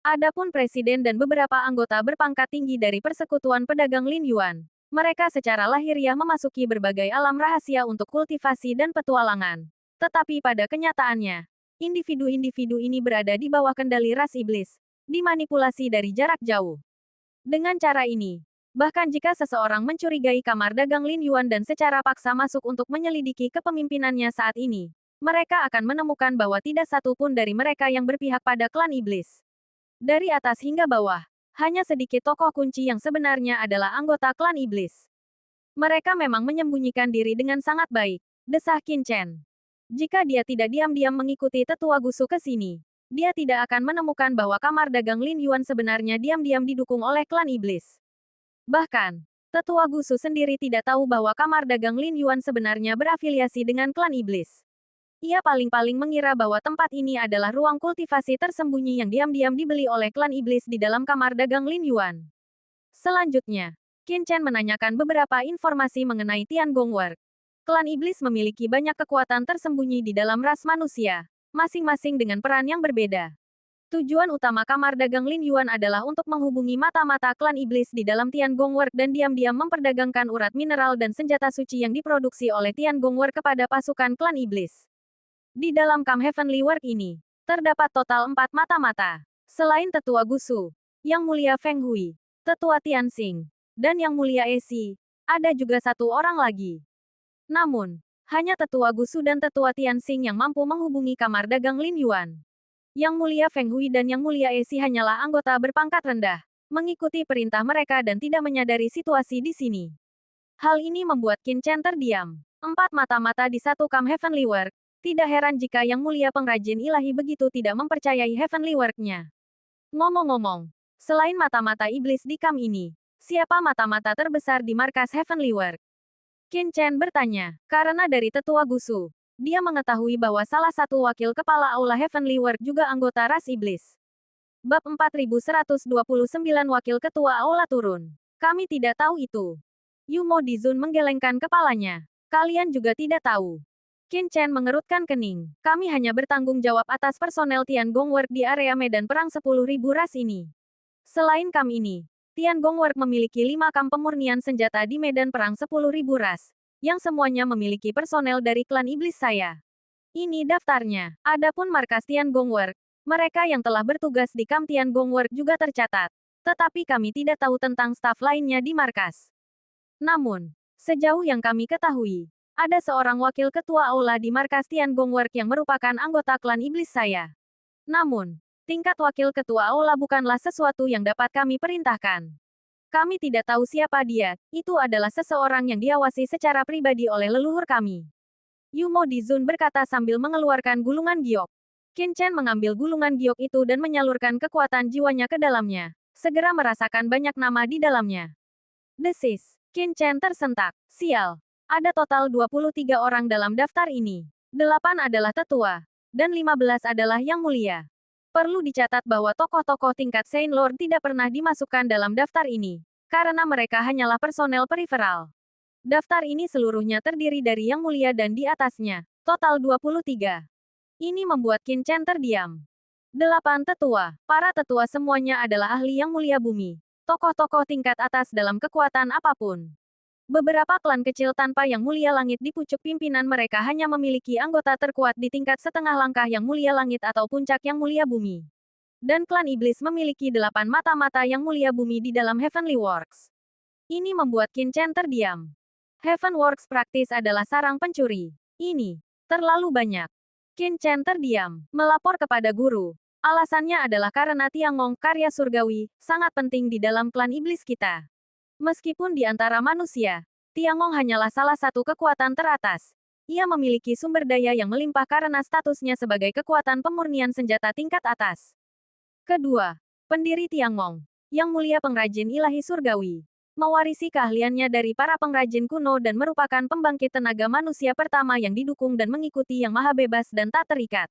Adapun presiden dan beberapa anggota berpangkat tinggi dari persekutuan pedagang Lin Yuan, mereka secara lahiriah memasuki berbagai alam rahasia untuk kultivasi dan petualangan. Tetapi pada kenyataannya, individu-individu ini berada di bawah kendali ras iblis, dimanipulasi dari jarak jauh. Dengan cara ini, bahkan jika seseorang mencurigai kamar dagang Lin Yuan dan secara paksa masuk untuk menyelidiki kepemimpinannya saat ini, mereka akan menemukan bahwa tidak satu pun dari mereka yang berpihak pada klan iblis. Dari atas hingga bawah, hanya sedikit tokoh kunci yang sebenarnya adalah anggota klan iblis. Mereka memang menyembunyikan diri dengan sangat baik, desah Qin Chen. Jika dia tidak diam-diam mengikuti tetua Gusu ke sini, dia tidak akan menemukan bahwa kamar dagang Lin Yuan sebenarnya diam-diam didukung oleh klan iblis. Bahkan, tetua Gusu sendiri tidak tahu bahwa kamar dagang Lin Yuan sebenarnya berafiliasi dengan klan iblis. Ia paling-paling mengira bahwa tempat ini adalah ruang kultivasi tersembunyi yang diam-diam dibeli oleh klan iblis di dalam kamar dagang Lin Yuan. Selanjutnya, Qin Chen menanyakan beberapa informasi mengenai Tian Gongwork. Klan iblis memiliki banyak kekuatan tersembunyi di dalam ras manusia, masing-masing dengan peran yang berbeda. Tujuan utama kamar dagang Lin Yuan adalah untuk menghubungi mata-mata klan iblis di dalam Tian Gongwork dan diam-diam memperdagangkan urat mineral dan senjata suci yang diproduksi oleh Tian Gongwork kepada pasukan klan iblis. Di dalam Camp Heavenly Work ini, terdapat total 4 mata-mata. Selain Tetua Gusu, Yang Mulia Feng Hui, Tetua Tianxing, dan Yang Mulia Esi, ada juga satu orang lagi. Namun, hanya Tetua Gusu dan Tetua Tianxing yang mampu menghubungi kamar dagang Lin Yuan. Yang Mulia Feng Hui dan Yang Mulia Esi hanyalah anggota berpangkat rendah, mengikuti perintah mereka dan tidak menyadari situasi di sini. Hal ini membuat Qin Chen terdiam. 4 mata-mata di satu Camp Heavenly Work. Tidak heran jika Yang Mulia pengrajin ilahi begitu tidak mempercayai Heavenly Work-nya. Ngomong-ngomong, selain mata-mata iblis di camp ini, siapa mata-mata terbesar di markas Heavenly Work? Qin Chen bertanya, karena dari tetua Gusu, dia mengetahui bahwa salah satu wakil kepala Aula Heavenly Work juga anggota ras iblis. Bab 4129 Wakil Ketua Aula turun. Kami tidak tahu itu. Yumo Dizun menggelengkan kepalanya. Kalian juga tidak tahu. Qin Chen mengerutkan kening. Kami hanya bertanggung jawab atas personel Tian Gongwork di area medan perang 10.000 ras ini. Selain camp ini, Tian Gongwork memiliki 5 kamp pemurnian senjata di medan perang 10.000 ras, yang semuanya memiliki personel dari klan iblis saya. Ini daftarnya. Adapun markas Tian Gongwork, mereka yang telah bertugas di kamp Tian Gongwork juga tercatat. Tetapi kami tidak tahu tentang staf lainnya di markas. Namun, sejauh yang kami ketahui, ada seorang wakil ketua aula di markas Tian Gongwork yang merupakan anggota klan iblis saya. Namun, tingkat wakil ketua aula bukanlah sesuatu yang dapat kami perintahkan. Kami tidak tahu siapa dia, itu adalah seseorang yang diawasi secara pribadi oleh leluhur kami. Yumo Dizun berkata sambil mengeluarkan gulungan giok. Qin Chen mengambil gulungan giok itu dan menyalurkan kekuatan jiwanya ke dalamnya, segera merasakan banyak nama di dalamnya. Desis. Qin Chen tersentak. Sial. Ada total 23 orang dalam daftar ini. 8 adalah tetua, dan 15 adalah yang mulia. Perlu dicatat bahwa tokoh-tokoh tingkat Saint Lord tidak pernah dimasukkan dalam daftar ini, karena mereka hanyalah personel periferal. Daftar ini seluruhnya terdiri dari yang mulia dan di atasnya, total 23. Ini membuat Qin Chen terdiam. 8 tetua, para tetua semuanya adalah ahli yang mulia bumi. Tokoh-tokoh tingkat atas dalam kekuatan apapun. Beberapa klan kecil tanpa yang mulia langit di pucuk pimpinan mereka hanya memiliki anggota terkuat di tingkat setengah langkah yang mulia langit atau puncak yang mulia bumi. Dan klan iblis memiliki 8 mata-mata yang mulia bumi di dalam Heavenly Works. Ini membuat Qin Chen terdiam. Heaven Works praktis adalah sarang pencuri. Ini terlalu banyak. Qin Chen terdiam, melapor kepada guru. Alasannya adalah karena Tiangong, karya surgawi, sangat penting di dalam klan iblis kita. Meskipun di antara manusia, Tiangong hanyalah salah satu kekuatan teratas. Ia memiliki sumber daya yang melimpah karena statusnya sebagai kekuatan pemurnian senjata tingkat atas. Kedua, pendiri Tiangong, yang mulia pengrajin ilahi surgawi, mewarisi keahliannya dari para pengrajin kuno dan merupakan pembangkit tenaga manusia pertama yang didukung dan mengikuti yang maha bebas dan tak terikat.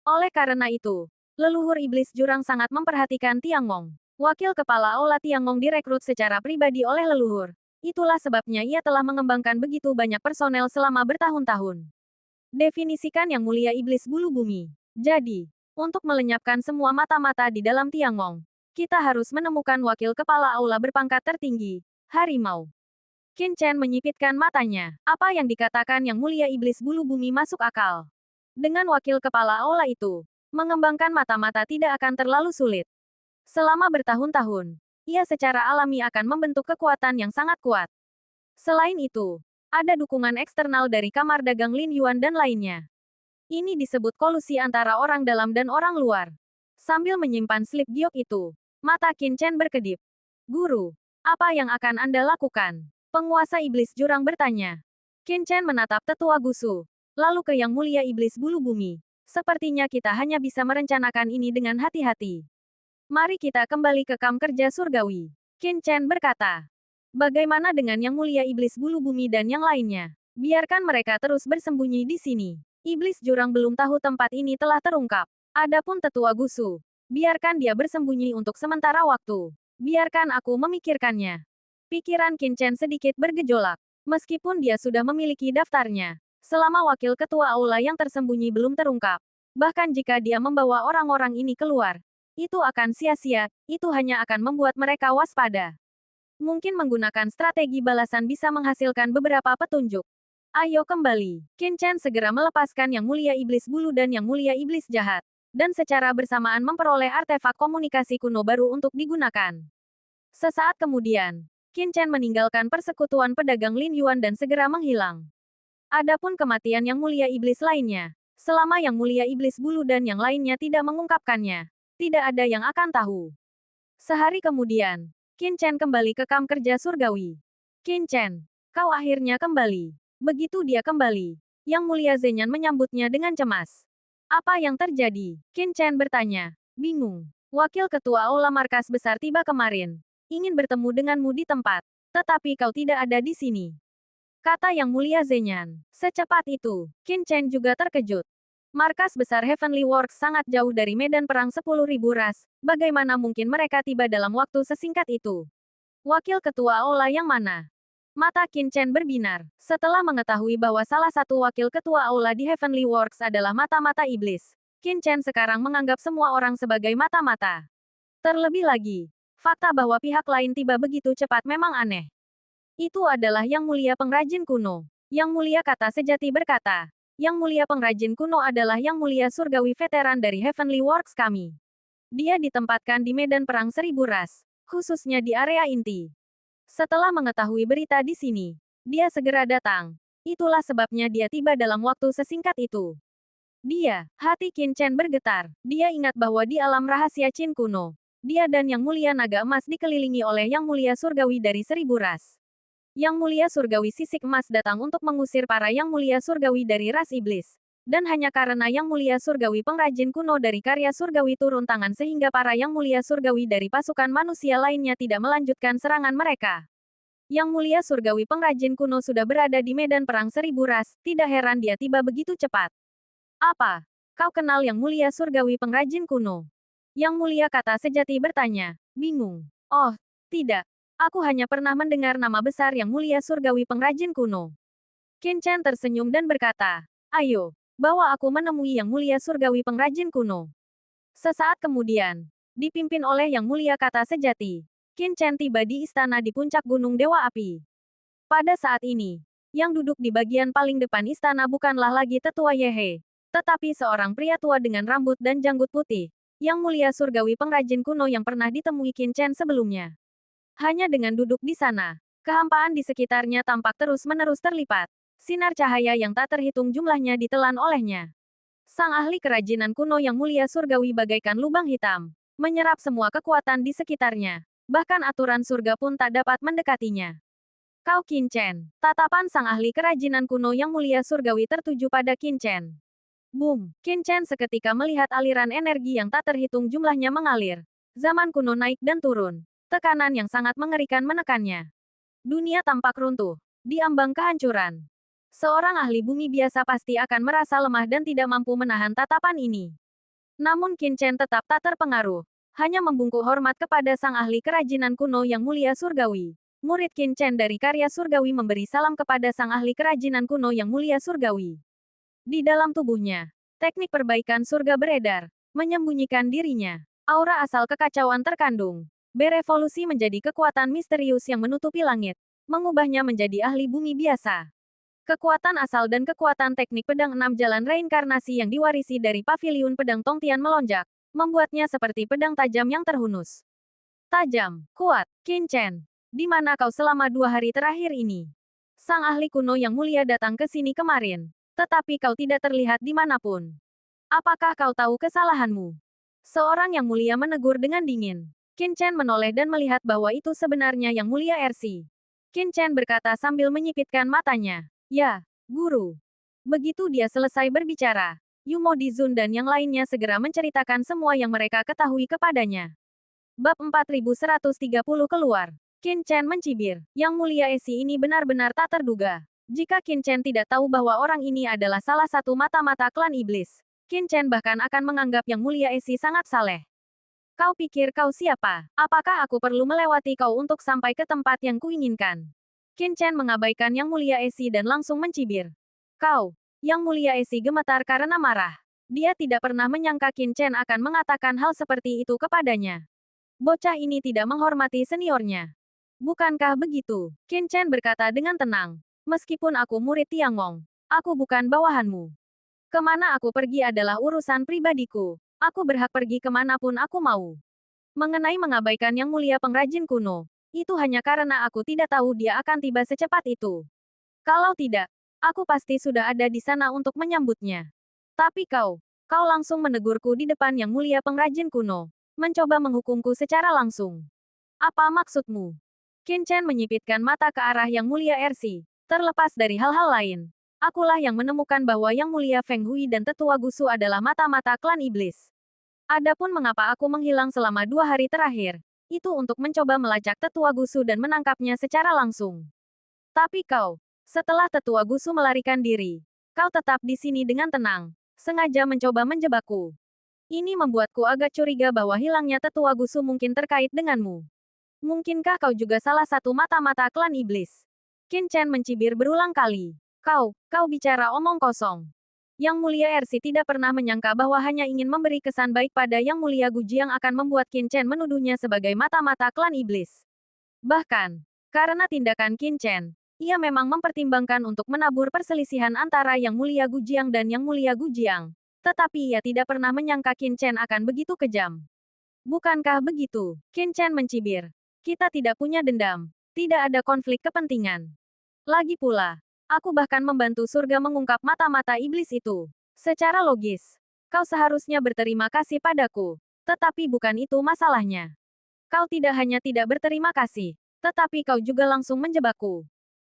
Oleh karena itu, leluhur iblis jurang sangat memperhatikan Tiangong. Wakil kepala aula Tiangong direkrut secara pribadi oleh leluhur. Itulah sebabnya ia telah mengembangkan begitu banyak personel selama bertahun-tahun. Definisikan yang mulia iblis bulu bumi. Jadi, untuk melenyapkan semua mata-mata di dalam Tiangong, kita harus menemukan wakil kepala aula berpangkat tertinggi, harimau. Qin Chen menyipitkan matanya. Apa yang dikatakan yang mulia iblis bulu bumi masuk akal. Dengan wakil kepala aula itu, mengembangkan mata-mata tidak akan terlalu sulit. Selama bertahun-tahun, ia secara alami akan membentuk kekuatan yang sangat kuat. Selain itu, ada dukungan eksternal dari kamar dagang Lin Yuan dan lainnya. Ini disebut kolusi antara orang dalam dan orang luar. Sambil menyimpan slip giok itu, mata Qin Chen berkedip. Guru, apa yang akan Anda lakukan? Penguasa iblis jurang bertanya. Qin Chen menatap tetua Gusu. Lalu ke Yang Mulia Iblis Bulu Bumi. Sepertinya kita hanya bisa merencanakan ini dengan hati-hati. Mari kita kembali ke kamp kerja surgawi. Qin Chen berkata. Bagaimana dengan Yang Mulia Iblis Bulu Bumi dan yang lainnya? Biarkan mereka terus bersembunyi di sini. Iblis jurang belum tahu tempat ini telah terungkap. Adapun tetua Gusu. Biarkan dia bersembunyi untuk sementara waktu. Biarkan aku memikirkannya. Pikiran Qin Chen sedikit bergejolak. Meskipun dia sudah memiliki daftarnya, selama wakil ketua aula yang tersembunyi belum terungkap, bahkan jika dia membawa orang-orang ini keluar, itu akan sia-sia, itu hanya akan membuat mereka waspada. Mungkin menggunakan strategi balasan bisa menghasilkan beberapa petunjuk. Ayo kembali. Qin Chen segera melepaskan Yang Mulia Iblis Bulu dan Yang Mulia Iblis Jahat, dan secara bersamaan memperoleh artefak komunikasi kuno baru untuk digunakan. Sesaat kemudian, Qin Chen meninggalkan persekutuan pedagang Lin Yuan dan segera menghilang. Adapun kematian Yang Mulia Iblis lainnya, selama Yang Mulia Iblis Bulu dan yang lainnya tidak mengungkapkannya, tidak ada yang akan tahu. Sehari kemudian, Qin Chen kembali ke kamp kerja surgawi. Qin Chen, kau akhirnya kembali. Begitu dia kembali, Yang Mulia Zenyan menyambutnya dengan cemas. Apa yang terjadi? Qin Chen bertanya, bingung. Wakil ketua aula markas besar tiba kemarin. Ingin bertemu denganmu di tempat. Tetapi kau tidak ada di sini. Kata Yang Mulia Zenyan. Secepat itu, Qin Chen juga terkejut. Markas besar Heavenly Works sangat jauh dari medan perang 10.000 ras. Bagaimana mungkin mereka tiba dalam waktu sesingkat itu? Wakil ketua aula yang mana? Mata Qin Chen berbinar. Setelah mengetahui bahwa salah satu wakil ketua aula di Heavenly Works adalah mata-mata iblis, Qin Chen sekarang menganggap semua orang sebagai mata-mata. Terlebih lagi, fakta bahwa pihak lain tiba begitu cepat memang aneh. Itu adalah Yang Mulia Pengrajin Kuno. Yang Mulia kata sejati berkata. Yang Mulia Pengrajin Kuno adalah Yang Mulia Surgawi veteran dari Heavenly Works kami. Dia ditempatkan di medan perang 1000 ras, khususnya di area inti. Setelah mengetahui berita di sini, dia segera datang. Itulah sebabnya dia tiba dalam waktu sesingkat itu. Hati Qin Chen bergetar. Dia ingat bahwa di alam rahasia Qin kuno, dia dan Yang Mulia Naga Emas dikelilingi oleh Yang Mulia Surgawi dari 1000 ras. Yang Mulia Surgawi Sisik Emas datang untuk mengusir para Yang Mulia Surgawi dari ras iblis. Dan hanya karena Yang Mulia Surgawi Pengrajin Kuno dari karya surgawi turun tangan sehingga para Yang Mulia Surgawi dari pasukan manusia lainnya tidak melanjutkan serangan mereka. Yang Mulia Surgawi Pengrajin Kuno sudah berada di medan perang 1000 ras, tidak heran dia tiba begitu cepat. Apa? Kau kenal Yang Mulia Surgawi Pengrajin Kuno? Yang Mulia kata sejati bertanya, bingung. Oh, tidak. Aku hanya pernah mendengar nama besar Yang Mulia Surgawi Pengrajin Kuno. Qin Chen tersenyum dan berkata, ayo, bawa aku menemui Yang Mulia Surgawi Pengrajin Kuno. Sesaat kemudian, dipimpin oleh Yang Mulia kata sejati, Qin Chen tiba di istana di puncak Gunung Dewa Api. Pada saat ini, yang duduk di bagian paling depan istana bukanlah lagi tetua Yehe, tetapi seorang pria tua dengan rambut dan janggut putih, Yang Mulia Surgawi Pengrajin Kuno yang pernah ditemui Qin Chen sebelumnya. Hanya dengan duduk di sana, kehampaan di sekitarnya tampak terus-menerus terlipat. Sinar cahaya yang tak terhitung jumlahnya ditelan olehnya. Sang ahli kerajinan kuno Yang Mulia Surgawi bagaikan lubang hitam, menyerap semua kekuatan di sekitarnya. Bahkan aturan surga pun tak dapat mendekatinya. Kau Qin Chen. Tatapan sang ahli kerajinan kuno Yang Mulia Surgawi tertuju pada Qin Chen. Boom! Qin Chen seketika melihat aliran energi yang tak terhitung jumlahnya mengalir. Zaman kuno naik dan turun. Tekanan yang sangat mengerikan menekannya. Dunia tampak runtuh. Di ambang kehancuran. Seorang ahli bumi biasa pasti akan merasa lemah dan tidak mampu menahan tatapan ini. Namun Qin Chen tetap tak terpengaruh. Hanya membungkuk hormat kepada sang ahli kerajinan kuno Yang Mulia Surgawi. Murid Qin Chen dari karya surgawi memberi salam kepada sang ahli kerajinan kuno Yang Mulia Surgawi. Di dalam tubuhnya, teknik perbaikan surga beredar, menyembunyikan dirinya. Aura asal kekacauan terkandung. Berevolusi menjadi kekuatan misterius yang menutupi langit, mengubahnya menjadi ahli bumi biasa. Kekuatan asal dan kekuatan teknik pedang 6 jalan reinkarnasi yang diwarisi dari paviliun pedang Tongtian melonjak, membuatnya seperti pedang tajam yang terhunus. Tajam, kuat, Qin Chen. Di mana kau selama 2 hari terakhir ini? Sang ahli kuno Yang Mulia datang ke sini kemarin, tetapi kau tidak terlihat dimanapun. Apakah kau tahu kesalahanmu? Seorang Yang Mulia menegur dengan dingin. Qin Chen menoleh dan melihat bahwa itu sebenarnya Yang Mulia Ersi. Qin Chen berkata sambil menyipitkan matanya. Ya, guru. Begitu dia selesai berbicara, Yumo Dizun dan yang lainnya segera menceritakan semua yang mereka ketahui kepadanya. Bab 4130 keluar. Qin Chen mencibir. Yang Mulia Esi ini benar-benar tak terduga. Jika Qin Chen tidak tahu bahwa orang ini adalah salah satu mata-mata klan iblis, Qin Chen bahkan akan menganggap Yang Mulia Esi sangat saleh. Kau pikir kau siapa? Apakah aku perlu melewati kau untuk sampai ke tempat yang kuinginkan? Qin Chen mengabaikan Yang Mulia Esi dan langsung mencibir. Kau, Yang Mulia Esi gemetar karena marah. Dia tidak pernah menyangka Qin Chen akan mengatakan hal seperti itu kepadanya. Bocah ini tidak menghormati seniornya. Bukankah begitu? Qin Chen berkata dengan tenang. Meskipun aku murid Tiangong, aku bukan bawahanmu. Kemana aku pergi adalah urusan pribadiku. Aku berhak pergi kemanapun aku mau. Mengenai mengabaikan Yang Mulia Pengrajin Kuno, itu hanya karena aku tidak tahu dia akan tiba secepat itu. Kalau tidak, aku pasti sudah ada di sana untuk menyambutnya. Tapi kau langsung menegurku di depan Yang Mulia Pengrajin Kuno, mencoba menghukumku secara langsung. Apa maksudmu? Qin Chen menyipitkan mata ke arah Yang Mulia Ersi. Terlepas dari hal-hal lain, akulah yang menemukan bahwa Yang Mulia Feng Hui dan Tetua Gusu adalah mata-mata klan iblis. Adapun mengapa aku menghilang selama 2 hari terakhir, itu untuk mencoba melacak Tetua Gusu dan menangkapnya secara langsung. Tapi kau, setelah Tetua Gusu melarikan diri, kau tetap di sini dengan tenang, sengaja mencoba menjebakku. Ini membuatku agak curiga bahwa hilangnya Tetua Gusu mungkin terkait denganmu. Mungkinkah kau juga salah satu mata-mata klan iblis? Qin Chen mencibir berulang kali. Kau bicara omong kosong. Yang Mulia Ersi tidak pernah menyangka bahwa hanya ingin memberi kesan baik pada Yang Mulia Guji yang akan membuat Qin Chen menuduhnya sebagai mata-mata klan iblis. Bahkan, karena tindakan Qin Chen, ia memang mempertimbangkan untuk menabur perselisihan antara Yang Mulia Gujiang dan Yang Mulia Gujiang. Tetapi ia tidak pernah menyangka Qin Chen akan begitu kejam. Bukankah begitu? Qin Chen mencibir. Kita tidak punya dendam. Tidak ada konflik kepentingan. Lagi pula, aku bahkan membantu surga mengungkap mata-mata iblis itu. Secara logis, kau seharusnya berterima kasih padaku. Tetapi bukan itu masalahnya. Kau tidak hanya tidak berterima kasih, tetapi kau juga langsung menjebakku.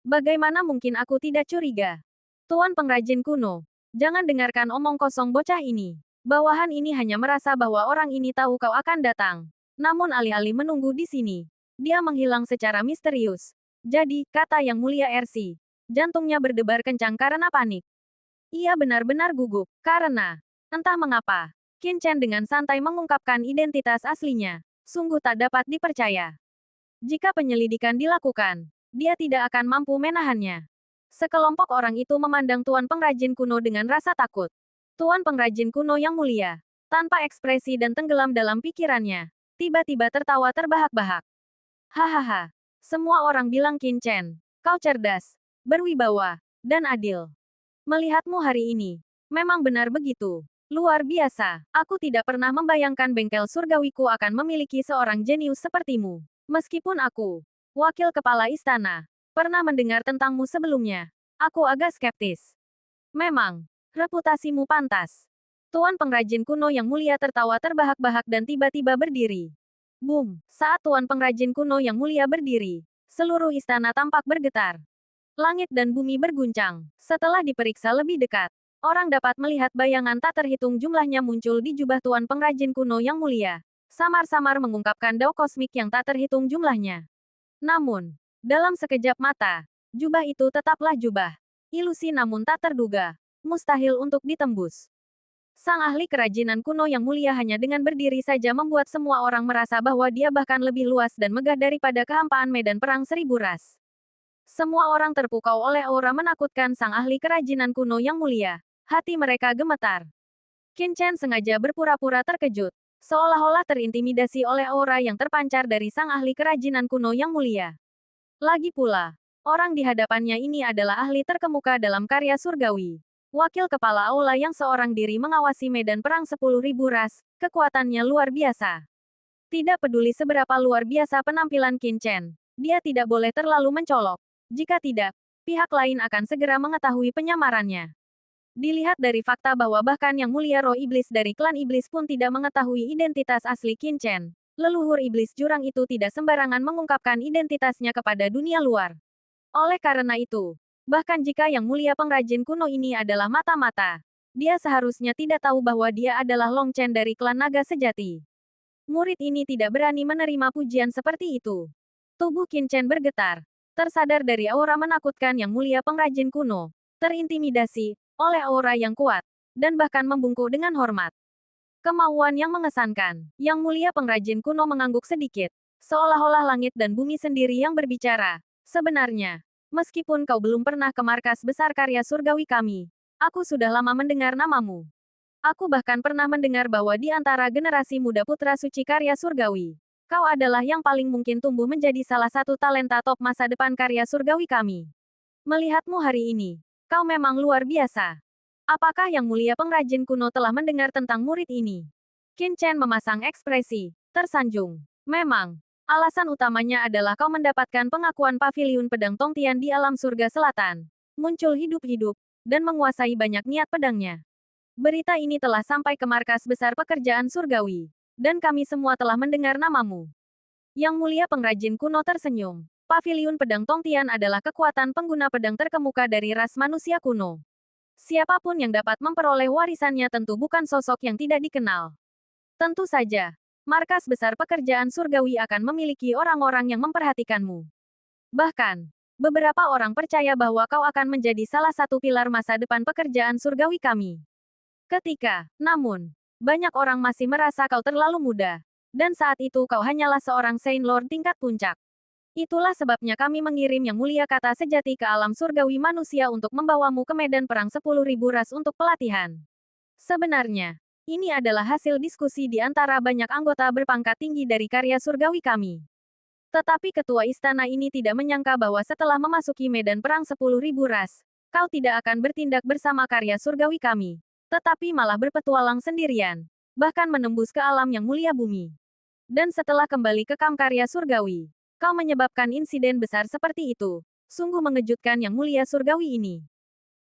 Bagaimana mungkin aku tidak curiga? Tuan Pengrajin Kuno, jangan dengarkan omong kosong bocah ini. Bawahan ini hanya merasa bahwa orang ini tahu kau akan datang. Namun alih-alih menunggu di sini, dia menghilang secara misterius. Jadi, kata Yang Mulia Ersi, jantungnya berdebar kencang karena panik. Ia benar-benar gugup, karena, entah mengapa, Qin Chen dengan santai mengungkapkan identitas aslinya. Sungguh tak dapat dipercaya. Jika penyelidikan dilakukan, dia tidak akan mampu menahannya. Sekelompok orang itu memandang Tuan Pengrajin Kuno dengan rasa takut. Tuan Pengrajin Kuno yang mulia, tanpa ekspresi dan tenggelam dalam pikirannya, tiba-tiba tertawa terbahak-bahak. Hahaha, semua orang bilang Qin Chen, kau cerdas, berwibawa, dan adil. Melihatmu hari ini, memang benar begitu. Luar biasa, aku tidak pernah membayangkan bengkel surgawiku akan memiliki seorang jenius sepertimu. Meskipun aku, wakil kepala istana, pernah mendengar tentangmu sebelumnya, aku agak skeptis. Memang, reputasimu pantas. Tuan Pengrajin Kuno yang mulia tertawa terbahak-bahak dan tiba-tiba berdiri. Boom! Saat Tuan Pengrajin Kuno yang mulia berdiri, seluruh istana tampak bergetar. Langit dan bumi berguncang. Setelah diperiksa lebih dekat, orang dapat melihat bayangan tak terhitung jumlahnya muncul di jubah Tuan Pengrajin Kuno yang mulia. Samar-samar mengungkapkan dao kosmik yang tak terhitung jumlahnya. Namun, dalam sekejap mata, jubah itu tetaplah jubah. Ilusi namun tak terduga. Mustahil untuk ditembus. Sang ahli kerajinan kuno yang mulia hanya dengan berdiri saja membuat semua orang merasa bahwa dia bahkan lebih luas dan megah daripada kehampaan medan perang seribu ras. Semua orang terpukau oleh aura menakutkan sang ahli kerajinan kuno yang mulia. Hati mereka gemetar. Qin Chen sengaja berpura-pura terkejut, seolah-olah terintimidasi oleh aura yang terpancar dari sang ahli kerajinan kuno yang mulia. Lagi pula, orang di hadapannya ini adalah ahli terkemuka dalam karya surgawi. Wakil kepala aula yang seorang diri mengawasi medan perang 10.000 ras, kekuatannya luar biasa. Tidak peduli seberapa luar biasa penampilan Qin Chen, dia tidak boleh terlalu mencolok. Jika tidak, pihak lain akan segera mengetahui penyamarannya. Dilihat dari fakta bahwa bahkan yang mulia roh iblis dari klan iblis pun tidak mengetahui identitas asli Qin Chen, Leluhur iblis jurang itu tidak sembarangan mengungkapkan identitasnya kepada dunia luar. Oleh karena itu, bahkan jika Yang Mulia pengrajin kuno ini adalah mata-mata, dia seharusnya tidak tahu bahwa dia adalah Long Chen dari klan naga sejati. Murid ini tidak berani menerima pujian seperti itu. Tubuh Qin Chen bergetar, tersadar dari aura menakutkan Yang Mulia pengrajin kuno, terintimidasi oleh aura yang kuat, dan bahkan membungkuk dengan hormat. Kemauan yang mengesankan. Yang Mulia pengrajin kuno mengangguk sedikit, seolah-olah langit dan bumi sendiri yang berbicara. Sebenarnya, meskipun kau belum pernah ke markas besar karya surgawi kami, aku sudah lama mendengar namamu. Aku bahkan pernah mendengar bahwa di antara generasi muda putra suci karya surgawi, kau adalah yang paling mungkin tumbuh menjadi salah satu talenta top masa depan karya surgawi kami. Melihatmu hari ini, kau memang luar biasa. Apakah Yang Mulia pengrajin kuno telah mendengar tentang murid ini? Qin Chen memasang ekspresi tersanjung. Memang, alasan utamanya adalah kau mendapatkan pengakuan paviliun pedang Tongtian di alam surga selatan. Muncul hidup-hidup, dan menguasai banyak niat pedangnya. Berita ini telah sampai ke markas besar pekerjaan surgawi. Dan kami semua telah mendengar namamu. Yang Mulia pengrajin kuno tersenyum. Paviliun pedang Tongtian adalah kekuatan pengguna pedang terkemuka dari ras manusia kuno. Siapapun yang dapat memperoleh warisannya tentu bukan sosok yang tidak dikenal. Tentu saja, markas besar pekerjaan surgawi akan memiliki orang-orang yang memperhatikanmu. Bahkan, beberapa orang percaya bahwa kau akan menjadi salah satu pilar masa depan pekerjaan surgawi kami. Namun, banyak orang masih merasa kau terlalu muda. Dan saat itu kau hanyalah seorang Saint Lord tingkat puncak. Itulah sebabnya kami mengirim Yang Mulia kata sejati ke alam surgawi manusia untuk membawamu ke medan perang 10.000 ras untuk pelatihan. Sebenarnya, ini adalah hasil diskusi di antara banyak anggota berpangkat tinggi dari karya surgawi kami. Tetapi ketua istana ini tidak menyangka bahwa setelah memasuki medan perang 10.000 ras, kau tidak akan bertindak bersama karya surgawi kami, tetapi malah berpetualang sendirian, bahkan menembus ke alam Yang Mulia bumi. Dan setelah kembali ke kamp karya surgawi, kau menyebabkan insiden besar seperti itu. Sungguh mengejutkan Yang Mulia Surgawi ini.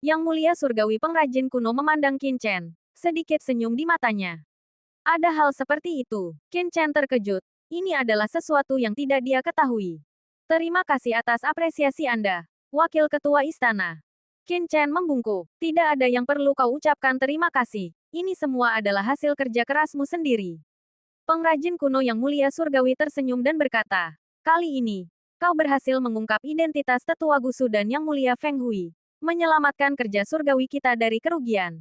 Yang Mulia Surgawi pengrajin kuno memandang Qin Chen. Sedikit senyum di matanya. Ada hal seperti itu. Qin Chen terkejut. Ini adalah sesuatu yang tidak dia ketahui. Terima kasih atas apresiasi Anda, Wakil Ketua Istana. Qin Chen membungkuk. Tidak ada yang perlu kau ucapkan terima kasih. Ini semua adalah hasil kerja kerasmu sendiri. Pengrajin kuno Yang Mulia Surgawi tersenyum dan berkata, kali ini, kau berhasil mengungkap identitas tetua Gusu dan Yang Mulia Feng Hui, menyelamatkan kerja surgawi kita dari kerugian.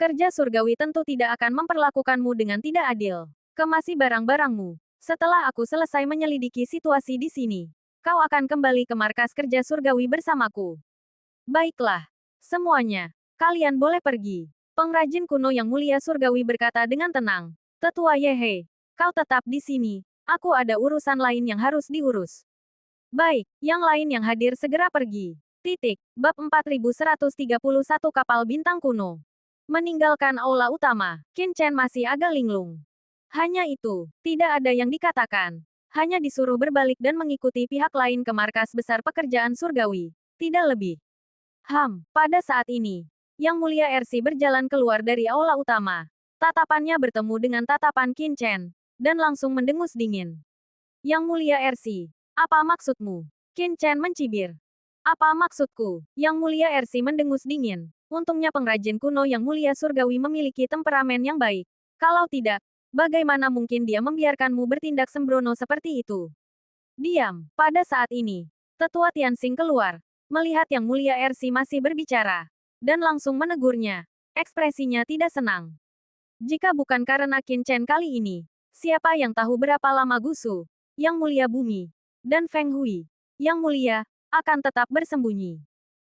Kerja surgawi tentu tidak akan memperlakukanmu dengan tidak adil. Kemasi barang-barangmu. Setelah aku selesai menyelidiki situasi di sini, kau akan kembali ke markas kerja surgawi bersamaku. Baiklah. Semuanya, kalian boleh pergi. Pengrajin kuno Yang Mulia Surgawi berkata dengan tenang. Tetua Yehe, kau tetap di sini. Aku ada urusan lain yang harus diurus. Baik, yang lain yang hadir segera pergi. Bab 4131 Kapal Bintang Kuno. Meninggalkan aula utama, Qin Chen masih agak linglung. Hanya itu, tidak ada yang dikatakan. Hanya disuruh berbalik dan mengikuti pihak lain ke markas besar pekerjaan surgawi. Tidak lebih. Pada saat ini, Yang Mulia Ersi berjalan keluar dari aula utama. Tatapannya bertemu dengan tatapan Qin Chen, dan langsung mendengus dingin. Yang Mulia Ersi, apa maksudmu? Qin Chen mencibir. Apa maksudku? Yang Mulia Ersi mendengus dingin. Untungnya pengrajin kuno Yang Mulia Surgawi memiliki temperamen yang baik. Kalau tidak, bagaimana mungkin dia membiarkanmu bertindak sembrono seperti itu? Diam. Pada saat ini, Tetua Tianxing keluar, melihat Yang Mulia Ersi masih berbicara, dan langsung menegurnya. Ekspresinya tidak senang. Jika bukan karena Qin Chen kali ini, siapa yang tahu berapa lama Gusu, Yang Mulia Bumi, dan Feng Hui, Yang Mulia, akan tetap bersembunyi.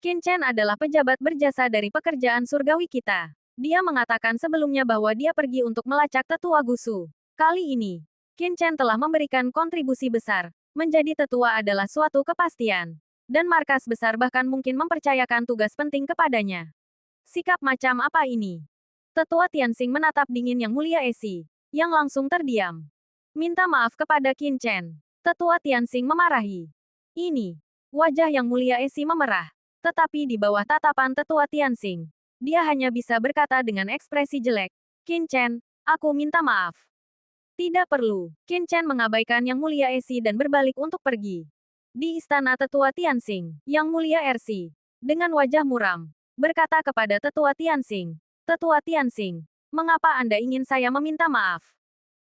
Qin Chen adalah pejabat berjasa dari pekerjaan surgawi kita. Dia mengatakan sebelumnya bahwa dia pergi untuk melacak tetua Gusu. Kali ini, Qin Chen telah memberikan kontribusi besar. Menjadi tetua adalah suatu kepastian. Dan markas besar bahkan mungkin mempercayakan tugas penting kepadanya. Sikap macam apa ini? Tetua Tianxing menatap dingin Yang Mulia Esi, yang langsung terdiam. Minta maaf kepada Qin Chen. Tetua Tianxing memarahi. Ini, wajah Yang Mulia Esi memerah. Tetapi di bawah tatapan Tetua Tianxing, dia hanya bisa berkata dengan ekspresi jelek, Qin Chen, aku minta maaf. Tidak perlu. Qin Chen mengabaikan Yang Mulia Esi dan berbalik untuk pergi. Di istana Tetua Tianxing, Yang Mulia Ersi, dengan wajah muram, berkata kepada Tetua Tianxing, Tetua Tianxing, mengapa Anda ingin saya meminta maaf?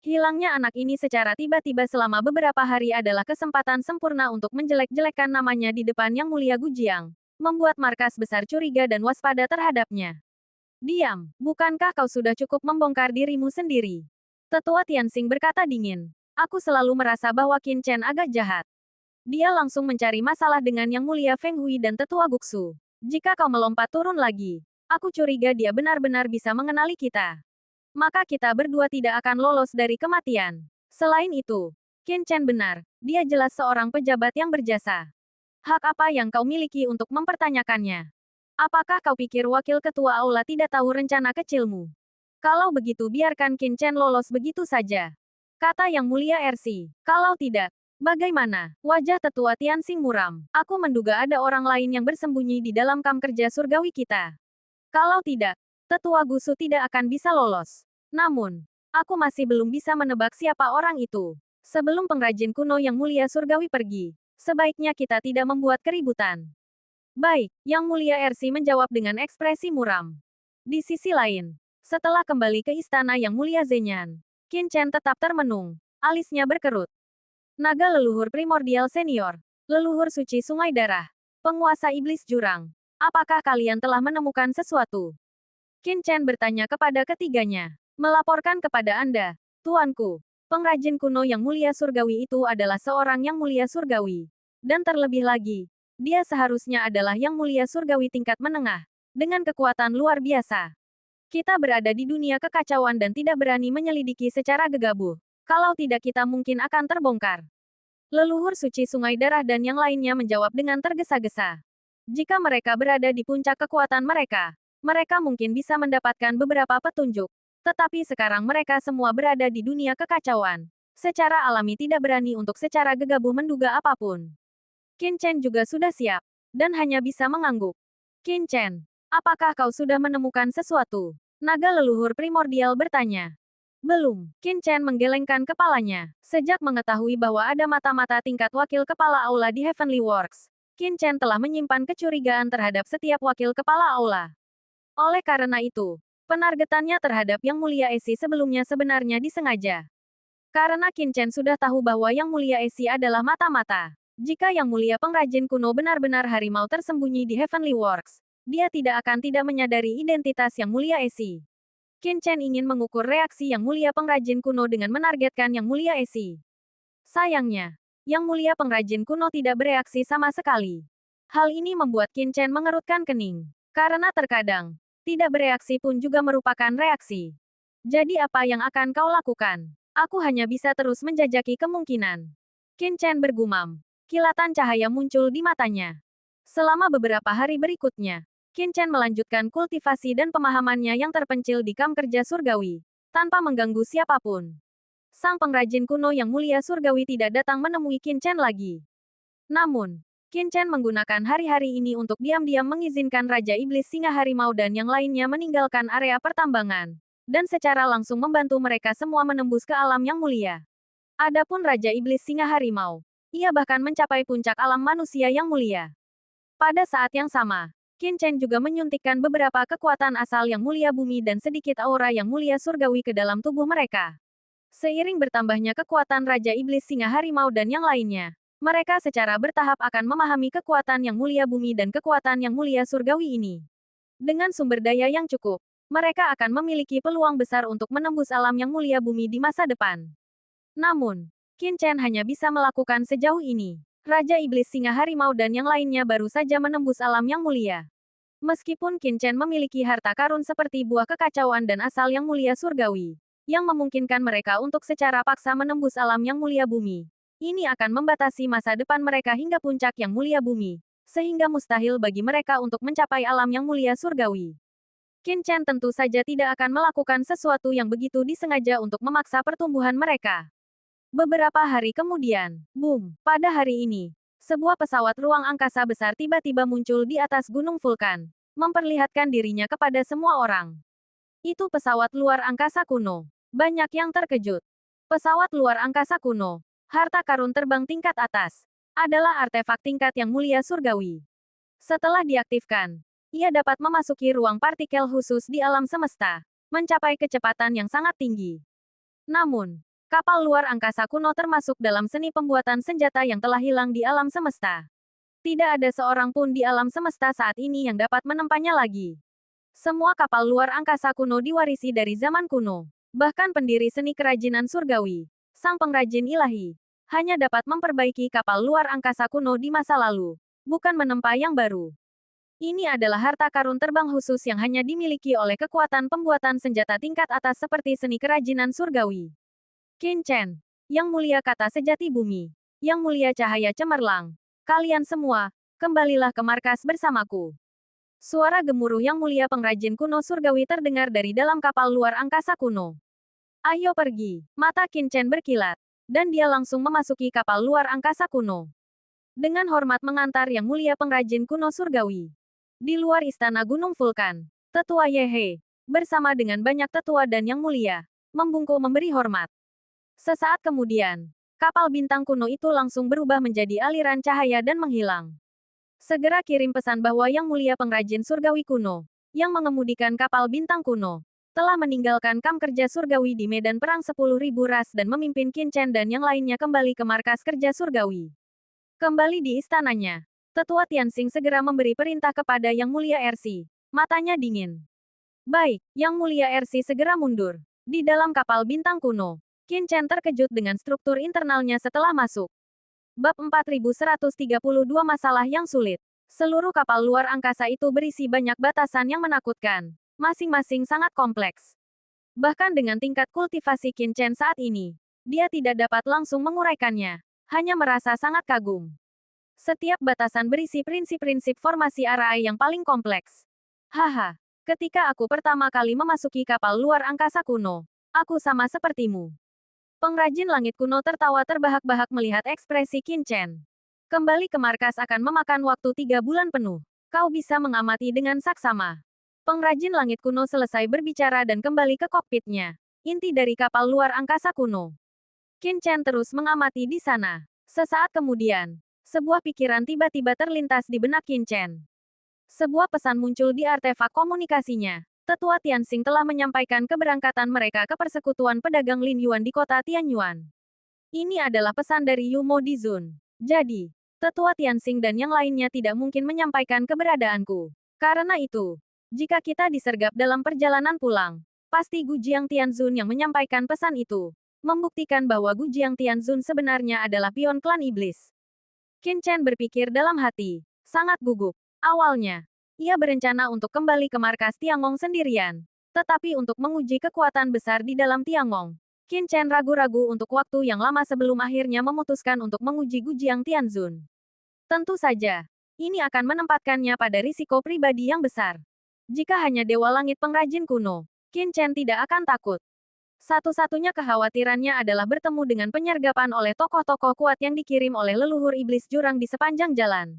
Hilangnya anak ini secara tiba-tiba selama beberapa hari adalah kesempatan sempurna untuk menjelek-jelekkan namanya di depan Yang Mulia Gujiang, membuat markas besar curiga dan waspada terhadapnya. Diam, bukankah kau sudah cukup membongkar dirimu sendiri? Tetua Tianxing berkata dingin. Aku selalu merasa bahwa Qin Chen agak jahat. Dia langsung mencari masalah dengan Yang Mulia Feng Hui dan Tetua Guksu. Jika kau melompat turun lagi, aku curiga dia benar-benar bisa mengenali kita. Maka kita berdua tidak akan lolos dari kematian. Selain itu, Qin Chen benar. Dia jelas seorang pejabat yang berjasa. Hak apa yang kau miliki untuk mempertanyakannya? Apakah kau pikir wakil ketua aula tidak tahu rencana kecilmu? Kalau begitu biarkan Qin Chen lolos begitu saja. Kata Yang Mulia Ersi. Kalau tidak, bagaimana? Wajah Tetua Tianxing muram. Aku menduga ada orang lain yang bersembunyi di dalam kam kerja surgawi kita. Kalau tidak, Tetua Gusu tidak akan bisa lolos. Namun, aku masih belum bisa menebak siapa orang itu. Sebelum pengrajin kuno Yang Mulia Surgawi pergi, sebaiknya kita tidak membuat keributan. Baik, Yang Mulia Ersi menjawab dengan ekspresi muram. Di sisi lain, setelah kembali ke istana Yang Mulia Zenyan, Qin Chen tetap termenung, alisnya berkerut. Naga leluhur primordial senior, leluhur suci sungai darah, penguasa iblis jurang. Apakah kalian telah menemukan sesuatu? Qin Chen bertanya kepada ketiganya. Melaporkan kepada Anda, tuanku, pengrajin kuno Yang Mulia Surgawi itu adalah seorang Yang Mulia Surgawi. Dan terlebih lagi, dia seharusnya adalah Yang Mulia Surgawi tingkat menengah, dengan kekuatan luar biasa. Kita berada di dunia kekacauan dan tidak berani menyelidiki secara gegabah. Kalau tidak kita mungkin akan terbongkar. Leluhur suci sungai darah dan yang lainnya menjawab dengan tergesa-gesa. Jika mereka berada di puncak kekuatan mereka, mereka mungkin bisa mendapatkan beberapa petunjuk. Tetapi sekarang mereka semua berada di dunia kekacauan. Secara alami tidak berani untuk secara gegabah menduga apapun. Qin Chen juga sudah siap, dan hanya bisa mengangguk. Qin Chen, apakah kau sudah menemukan sesuatu? Naga leluhur primordial bertanya. Belum. Qin Chen menggelengkan kepalanya. Sejak mengetahui bahwa ada mata-mata tingkat wakil kepala aula di Heavenly Works, Qin Chen telah menyimpan kecurigaan terhadap setiap wakil kepala aula. Oleh karena itu, penargetannya terhadap Yang Mulia Esi sebelumnya sebenarnya disengaja. Karena Qin Chen sudah tahu bahwa Yang Mulia Esi adalah mata-mata. Jika Yang Mulia pengrajin kuno benar-benar harimau tersembunyi di Heavenly Works, dia tidak akan tidak menyadari identitas Yang Mulia Esi. Qin Chen ingin mengukur reaksi Yang Mulia pengrajin kuno dengan menargetkan Yang Mulia Esi. Sayangnya, Yang Mulia pengrajin kuno tidak bereaksi sama sekali. Hal ini membuat Qin Chen mengerutkan kening. Karena terkadang, tidak bereaksi pun juga merupakan reaksi. Jadi apa yang akan kau lakukan? Aku hanya bisa terus menjajaki kemungkinan. Qin Chen bergumam. Kilatan cahaya muncul di matanya. Selama beberapa hari berikutnya, Qin Chen melanjutkan kultivasi dan pemahamannya yang terpencil di kam kerja surgawi, tanpa mengganggu siapapun. Sang pengrajin kuno Yang Mulia Surgawi tidak datang menemui Qin Chen lagi. Namun, Qin Chen menggunakan hari-hari ini untuk diam-diam mengizinkan Raja Iblis Singa Harimau dan yang lainnya meninggalkan area pertambangan, dan secara langsung membantu mereka semua menembus ke alam yang mulia. Adapun Raja Iblis Singa Harimau, ia bahkan mencapai puncak alam manusia yang mulia. Pada saat yang sama, Qin Chen juga menyuntikkan beberapa kekuatan asal Yang Mulia Bumi dan sedikit aura Yang Mulia Surgawi ke dalam tubuh mereka. Seiring bertambahnya kekuatan Raja Iblis Singa Harimau dan yang lainnya, mereka secara bertahap akan memahami kekuatan Yang Mulia Bumi dan kekuatan Yang Mulia Surgawi ini. Dengan sumber daya yang cukup, mereka akan memiliki peluang besar untuk menembus alam Yang Mulia Bumi di masa depan. Namun, Qin Chen hanya bisa melakukan sejauh ini. Raja Iblis Singa Harimau dan yang lainnya baru saja menembus alam yang mulia. Meskipun Qin Chen memiliki harta karun seperti buah kekacauan dan asal Yang Mulia Surgawi, yang memungkinkan mereka untuk secara paksa menembus alam Yang Mulia Bumi, ini akan membatasi masa depan mereka hingga puncak Yang Mulia Bumi, sehingga mustahil bagi mereka untuk mencapai alam Yang Mulia Surgawi. Qin Chen tentu saja tidak akan melakukan sesuatu yang begitu disengaja untuk memaksa pertumbuhan mereka. Beberapa hari kemudian, boom, pada hari ini, sebuah pesawat ruang angkasa besar tiba-tiba muncul di atas gunung vulkan, memperlihatkan dirinya kepada semua orang. Itu pesawat luar angkasa kuno. Banyak yang terkejut. Pesawat luar angkasa kuno, harta karun terbang tingkat atas, adalah artefak tingkat yang mulia surgawi. Setelah diaktifkan, ia dapat memasuki ruang partikel khusus di alam semesta, mencapai kecepatan yang sangat tinggi. Namun, kapal luar angkasa kuno termasuk dalam seni pembuatan senjata yang telah hilang di alam semesta. Tidak ada seorang pun di alam semesta saat ini yang dapat menempanya lagi. Semua kapal luar angkasa kuno diwarisi dari zaman kuno. Bahkan pendiri seni kerajinan surgawi, sang pengrajin ilahi, hanya dapat memperbaiki kapal luar angkasa kuno di masa lalu, bukan menempa yang baru. Ini adalah harta karun terbang khusus yang hanya dimiliki oleh kekuatan pembuatan senjata tingkat atas seperti seni kerajinan surgawi. Qin Chen, yang mulia kata sejati bumi, yang mulia cahaya cemerlang. Kalian semua, kembalilah ke markas bersamaku. Suara gemuruh yang mulia pengrajin kuno surgawi terdengar dari dalam kapal luar angkasa kuno. Ayo pergi, mata Qin Chen berkilat, dan dia langsung memasuki kapal luar angkasa kuno. Dengan hormat mengantar yang mulia pengrajin kuno surgawi. Di luar istana Gunung Vulkan, Tetua Yehe, bersama dengan banyak tetua dan yang mulia, membungkuk memberi hormat. Sesaat kemudian, kapal bintang kuno itu langsung berubah menjadi aliran cahaya dan menghilang. Segera kirim pesan bahwa yang mulia pengrajin surgawi kuno, yang mengemudikan kapal bintang kuno, telah meninggalkan kam kerja surgawi di medan perang 10.000 ras dan memimpin Qin Chen dan yang lainnya kembali ke markas kerja surgawi. Kembali di istananya, Tetua Tianxing segera memberi perintah kepada Yang Mulia Ersi. Matanya dingin. Baik, Yang Mulia Ersi segera mundur. Di dalam kapal bintang kuno, Qin Chen terkejut dengan struktur internalnya setelah masuk. Bab 4132 Masalah yang sulit. Seluruh kapal luar angkasa itu berisi banyak batasan yang menakutkan. Masing-masing sangat kompleks. Bahkan dengan tingkat kultivasi Qin Chen saat ini, dia tidak dapat langsung menguraikannya. Hanya merasa sangat kagum. Setiap batasan berisi prinsip-prinsip formasi arai yang paling kompleks. Haha, ketika aku pertama kali memasuki kapal luar angkasa kuno, aku sama sepertimu. Pengrajin langit kuno tertawa terbahak-bahak melihat ekspresi Qin Chen. Kembali ke markas akan memakan waktu 3 bulan penuh. Kau bisa mengamati dengan saksama. Pengrajin langit kuno selesai berbicara dan kembali ke kokpitnya. Inti dari kapal luar angkasa kuno. Qin Chen terus mengamati di sana. Sesaat kemudian, sebuah pikiran tiba-tiba terlintas di benak Qin Chen. Sebuah pesan muncul di artefak komunikasinya. Tetua Tianxing telah menyampaikan keberangkatan mereka ke persekutuan pedagang Lin Yuan di kota Tianyuan. Ini adalah pesan dari Yu Mo Dizun. Jadi, Tetua Tianxing dan yang lainnya tidak mungkin menyampaikan keberadaanku. Karena itu, jika kita disergap dalam perjalanan pulang, pasti Gu Jiang Tianzun yang menyampaikan pesan itu. Membuktikan bahwa Gu Jiang Tianzun sebenarnya adalah pion klan iblis. Qin Chen berpikir dalam hati, sangat gugup. Awalnya, ia berencana untuk kembali ke markas Tiangong sendirian. Tetapi untuk menguji kekuatan besar di dalam Tiangong, Qin Chen ragu-ragu untuk waktu yang lama sebelum akhirnya memutuskan untuk menguji Gu Jiang Tianzun. Tentu saja, ini akan menempatkannya pada risiko pribadi yang besar. Jika hanya Dewa Langit pengrajin kuno, Qin Chen tidak akan takut. Satu-satunya kekhawatirannya adalah bertemu dengan penyergapan oleh tokoh-tokoh kuat yang dikirim oleh leluhur iblis jurang di sepanjang jalan.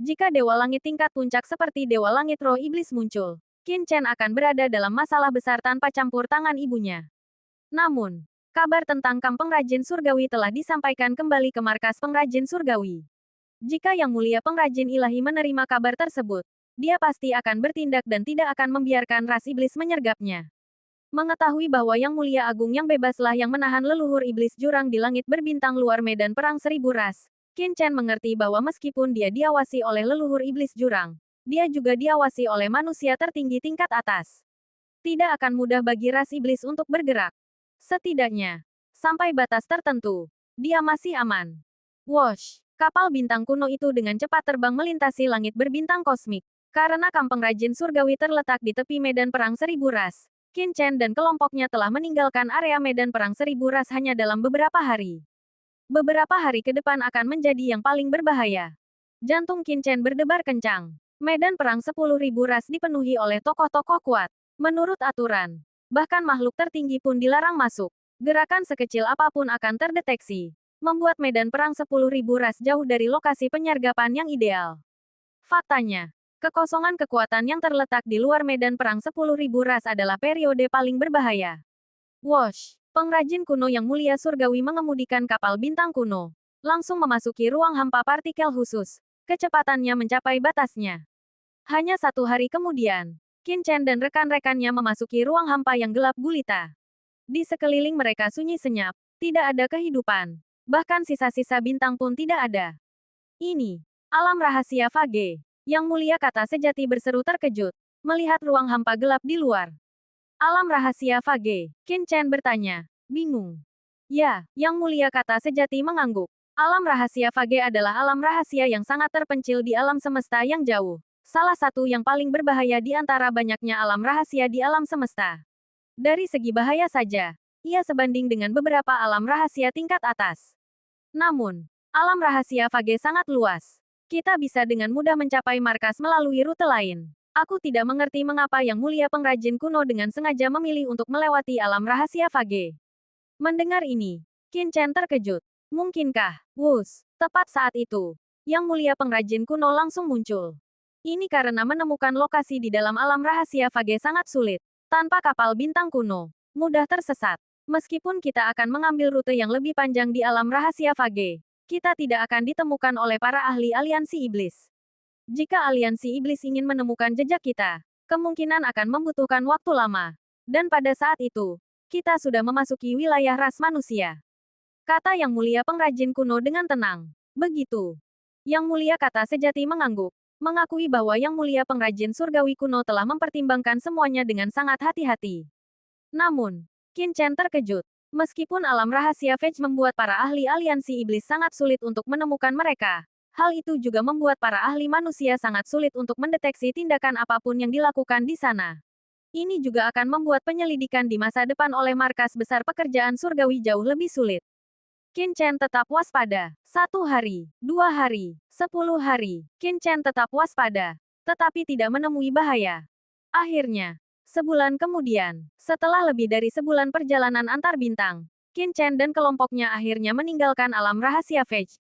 Jika Dewa Langit tingkat puncak seperti Dewa Langit Roh Iblis muncul, Qin Chen akan berada dalam masalah besar tanpa campur tangan ibunya. Namun, kabar tentang kam pengrajin surgawi telah disampaikan kembali ke markas pengrajin surgawi. Jika Yang Mulia pengrajin ilahi menerima kabar tersebut, dia pasti akan bertindak dan tidak akan membiarkan ras iblis menyergapnya. Mengetahui bahwa Yang Mulia Agung yang bebaslah yang menahan leluhur iblis jurang di langit berbintang luar medan perang 1000 ras, Qin Chen mengerti bahwa meskipun dia diawasi oleh leluhur iblis jurang, dia juga diawasi oleh manusia tertinggi tingkat atas. Tidak akan mudah bagi ras iblis untuk bergerak. Setidaknya, sampai batas tertentu, dia masih aman. Wosh! Kapal bintang kuno itu dengan cepat terbang melintasi langit berbintang kosmik. Karena kam pengrajin surgawi terletak di tepi medan perang 1000 ras, Qin Chen dan kelompoknya telah meninggalkan area medan perang 1000 ras hanya dalam beberapa hari. Beberapa hari ke depan akan menjadi yang paling berbahaya. Jantung Qin Chen berdebar kencang. Medan perang 10.000 ras dipenuhi oleh tokoh-tokoh kuat. Menurut aturan, bahkan makhluk tertinggi pun dilarang masuk. Gerakan sekecil apapun akan terdeteksi. Membuat medan perang 10.000 ras jauh dari lokasi penyergapan yang ideal. Faktanya, kekosongan kekuatan yang terletak di luar medan perang 10.000 ras adalah periode paling berbahaya. Wosh! Pengrajin kuno yang mulia surgawi mengemudikan kapal bintang kuno. Langsung memasuki ruang hampa partikel khusus. Kecepatannya mencapai batasnya. Hanya 1 hari kemudian, Qin Chen dan rekan-rekannya memasuki ruang hampa yang gelap gulita. Di sekeliling mereka sunyi senyap, tidak ada kehidupan. Bahkan sisa-sisa bintang pun tidak ada. Ini, alam rahasia Fage. Yang mulia kata sejati berseru terkejut, melihat ruang hampa gelap di luar. Alam rahasia Fage, Qin Chen bertanya, bingung. Ya, yang mulia kata sejati mengangguk. Alam rahasia Fage adalah alam rahasia yang sangat terpencil di alam semesta yang jauh. Salah satu yang paling berbahaya di antara banyaknya alam rahasia di alam semesta. Dari segi bahaya saja, ia sebanding dengan beberapa alam rahasia tingkat atas. Namun, alam rahasia Fage sangat luas. Kita bisa dengan mudah mencapai markas melalui rute lain. Aku tidak mengerti mengapa Yang Mulia pengrajin kuno dengan sengaja memilih untuk melewati alam rahasia Fage. Mendengar ini, Qin Chen terkejut. Mungkinkah, Wus, tepat saat itu, Yang Mulia pengrajin kuno langsung muncul. Ini karena menemukan lokasi di dalam alam rahasia Fage sangat sulit. Tanpa kapal bintang kuno, mudah tersesat. Meskipun kita akan mengambil rute yang lebih panjang di alam rahasia Fage, kita tidak akan ditemukan oleh para ahli aliansi iblis. Jika aliansi iblis ingin menemukan jejak kita, kemungkinan akan membutuhkan waktu lama. Dan pada saat itu, kita sudah memasuki wilayah ras manusia. Kata Yang Mulia pengrajin kuno dengan tenang. Begitu. Yang Mulia kata sejati mengangguk, mengakui bahwa Yang Mulia pengrajin surgawi kuno telah mempertimbangkan semuanya dengan sangat hati-hati. Namun, Qin Chen terkejut. Meskipun alam rahasia Fage membuat para ahli aliansi iblis sangat sulit untuk menemukan mereka, hal itu juga membuat para ahli manusia sangat sulit untuk mendeteksi tindakan apapun yang dilakukan di sana. Ini juga akan membuat penyelidikan di masa depan oleh markas besar pekerjaan surgawi jauh lebih sulit. Qin Chen tetap waspada. 1 hari, 2 hari, 10 hari, Qin Chen tetap waspada, tetapi tidak menemui bahaya. Akhirnya, sebulan kemudian, setelah lebih dari sebulan perjalanan antar bintang, Qin Chen dan kelompoknya akhirnya meninggalkan alam rahasia Fage.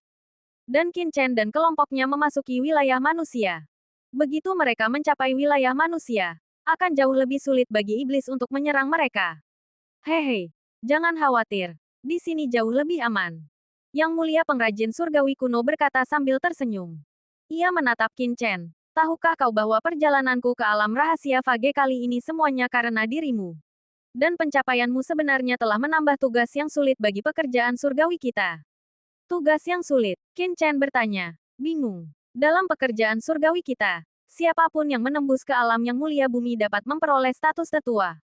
Dan Qin Chen dan kelompoknya memasuki wilayah manusia. Begitu mereka mencapai wilayah manusia, akan jauh lebih sulit bagi iblis untuk menyerang mereka. Hehe, jangan khawatir, di sini jauh lebih aman. Yang Mulia pengrajin surgawi kuno berkata sambil tersenyum. Ia menatap Qin Chen. Tahukah kau bahwa perjalananku ke alam rahasia Fage kali ini semuanya karena dirimu? Dan pencapaianmu sebenarnya telah menambah tugas yang sulit bagi pekerjaan surgawi kita. Tugas yang sulit, Qin Chen bertanya, bingung. Dalam pekerjaan surgawi kita, siapapun yang menembus ke alam yang mulia bumi dapat memperoleh status tetua.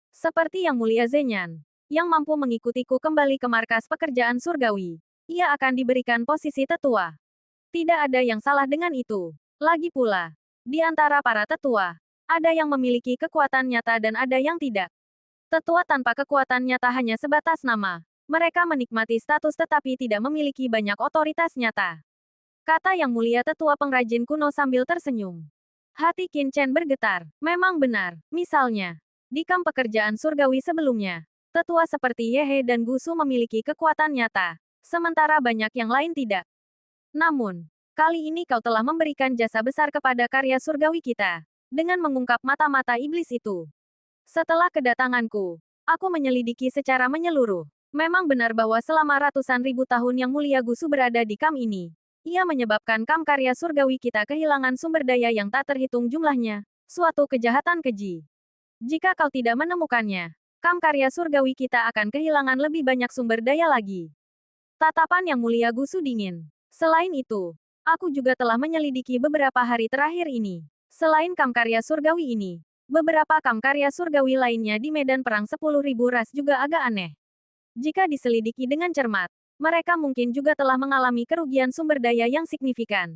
Seperti Yang Mulia Zenyan, yang mampu mengikutiku kembali ke markas pekerjaan surgawi. Ia akan diberikan posisi tetua. Tidak ada yang salah dengan itu. Lagi pula, di antara para tetua, ada yang memiliki kekuatan nyata dan ada yang tidak. Tetua tanpa kekuatan nyata hanya sebatas nama. Mereka menikmati status tetapi tidak memiliki banyak otoritas nyata. Kata Yang Mulia tetua pengrajin kuno sambil tersenyum. Hati Qin Chen bergetar. Memang benar, misalnya, di kamp pekerjaan surgawi sebelumnya, tetua seperti Yehe dan Gusu memiliki kekuatan nyata, sementara banyak yang lain tidak. Namun, kali ini kau telah memberikan jasa besar kepada karya surgawi kita, dengan mengungkap mata-mata iblis itu. Setelah kedatanganku, aku menyelidiki secara menyeluruh. Memang benar bahwa selama ratusan ribu tahun Yang Mulia Gusu berada di kamp ini, ia menyebabkan kamp karya surgawi kita kehilangan sumber daya yang tak terhitung jumlahnya, suatu kejahatan keji. Jika kau tidak menemukannya, kamp karya surgawi kita akan kehilangan lebih banyak sumber daya lagi. Tatapan Yang Mulia Gusu dingin. Selain itu, aku juga telah menyelidiki beberapa hari terakhir ini. Selain kamp karya surgawi ini, beberapa kamp karya surgawi lainnya di medan perang 10.000 ras juga agak aneh. Jika diselidiki dengan cermat, mereka mungkin juga telah mengalami kerugian sumber daya yang signifikan.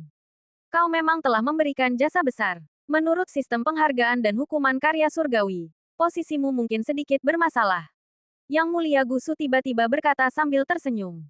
Kau memang telah memberikan jasa besar. Menurut sistem penghargaan dan hukuman karya surgawi, posisimu mungkin sedikit bermasalah. Yang Mulia Gusu tiba-tiba berkata sambil tersenyum.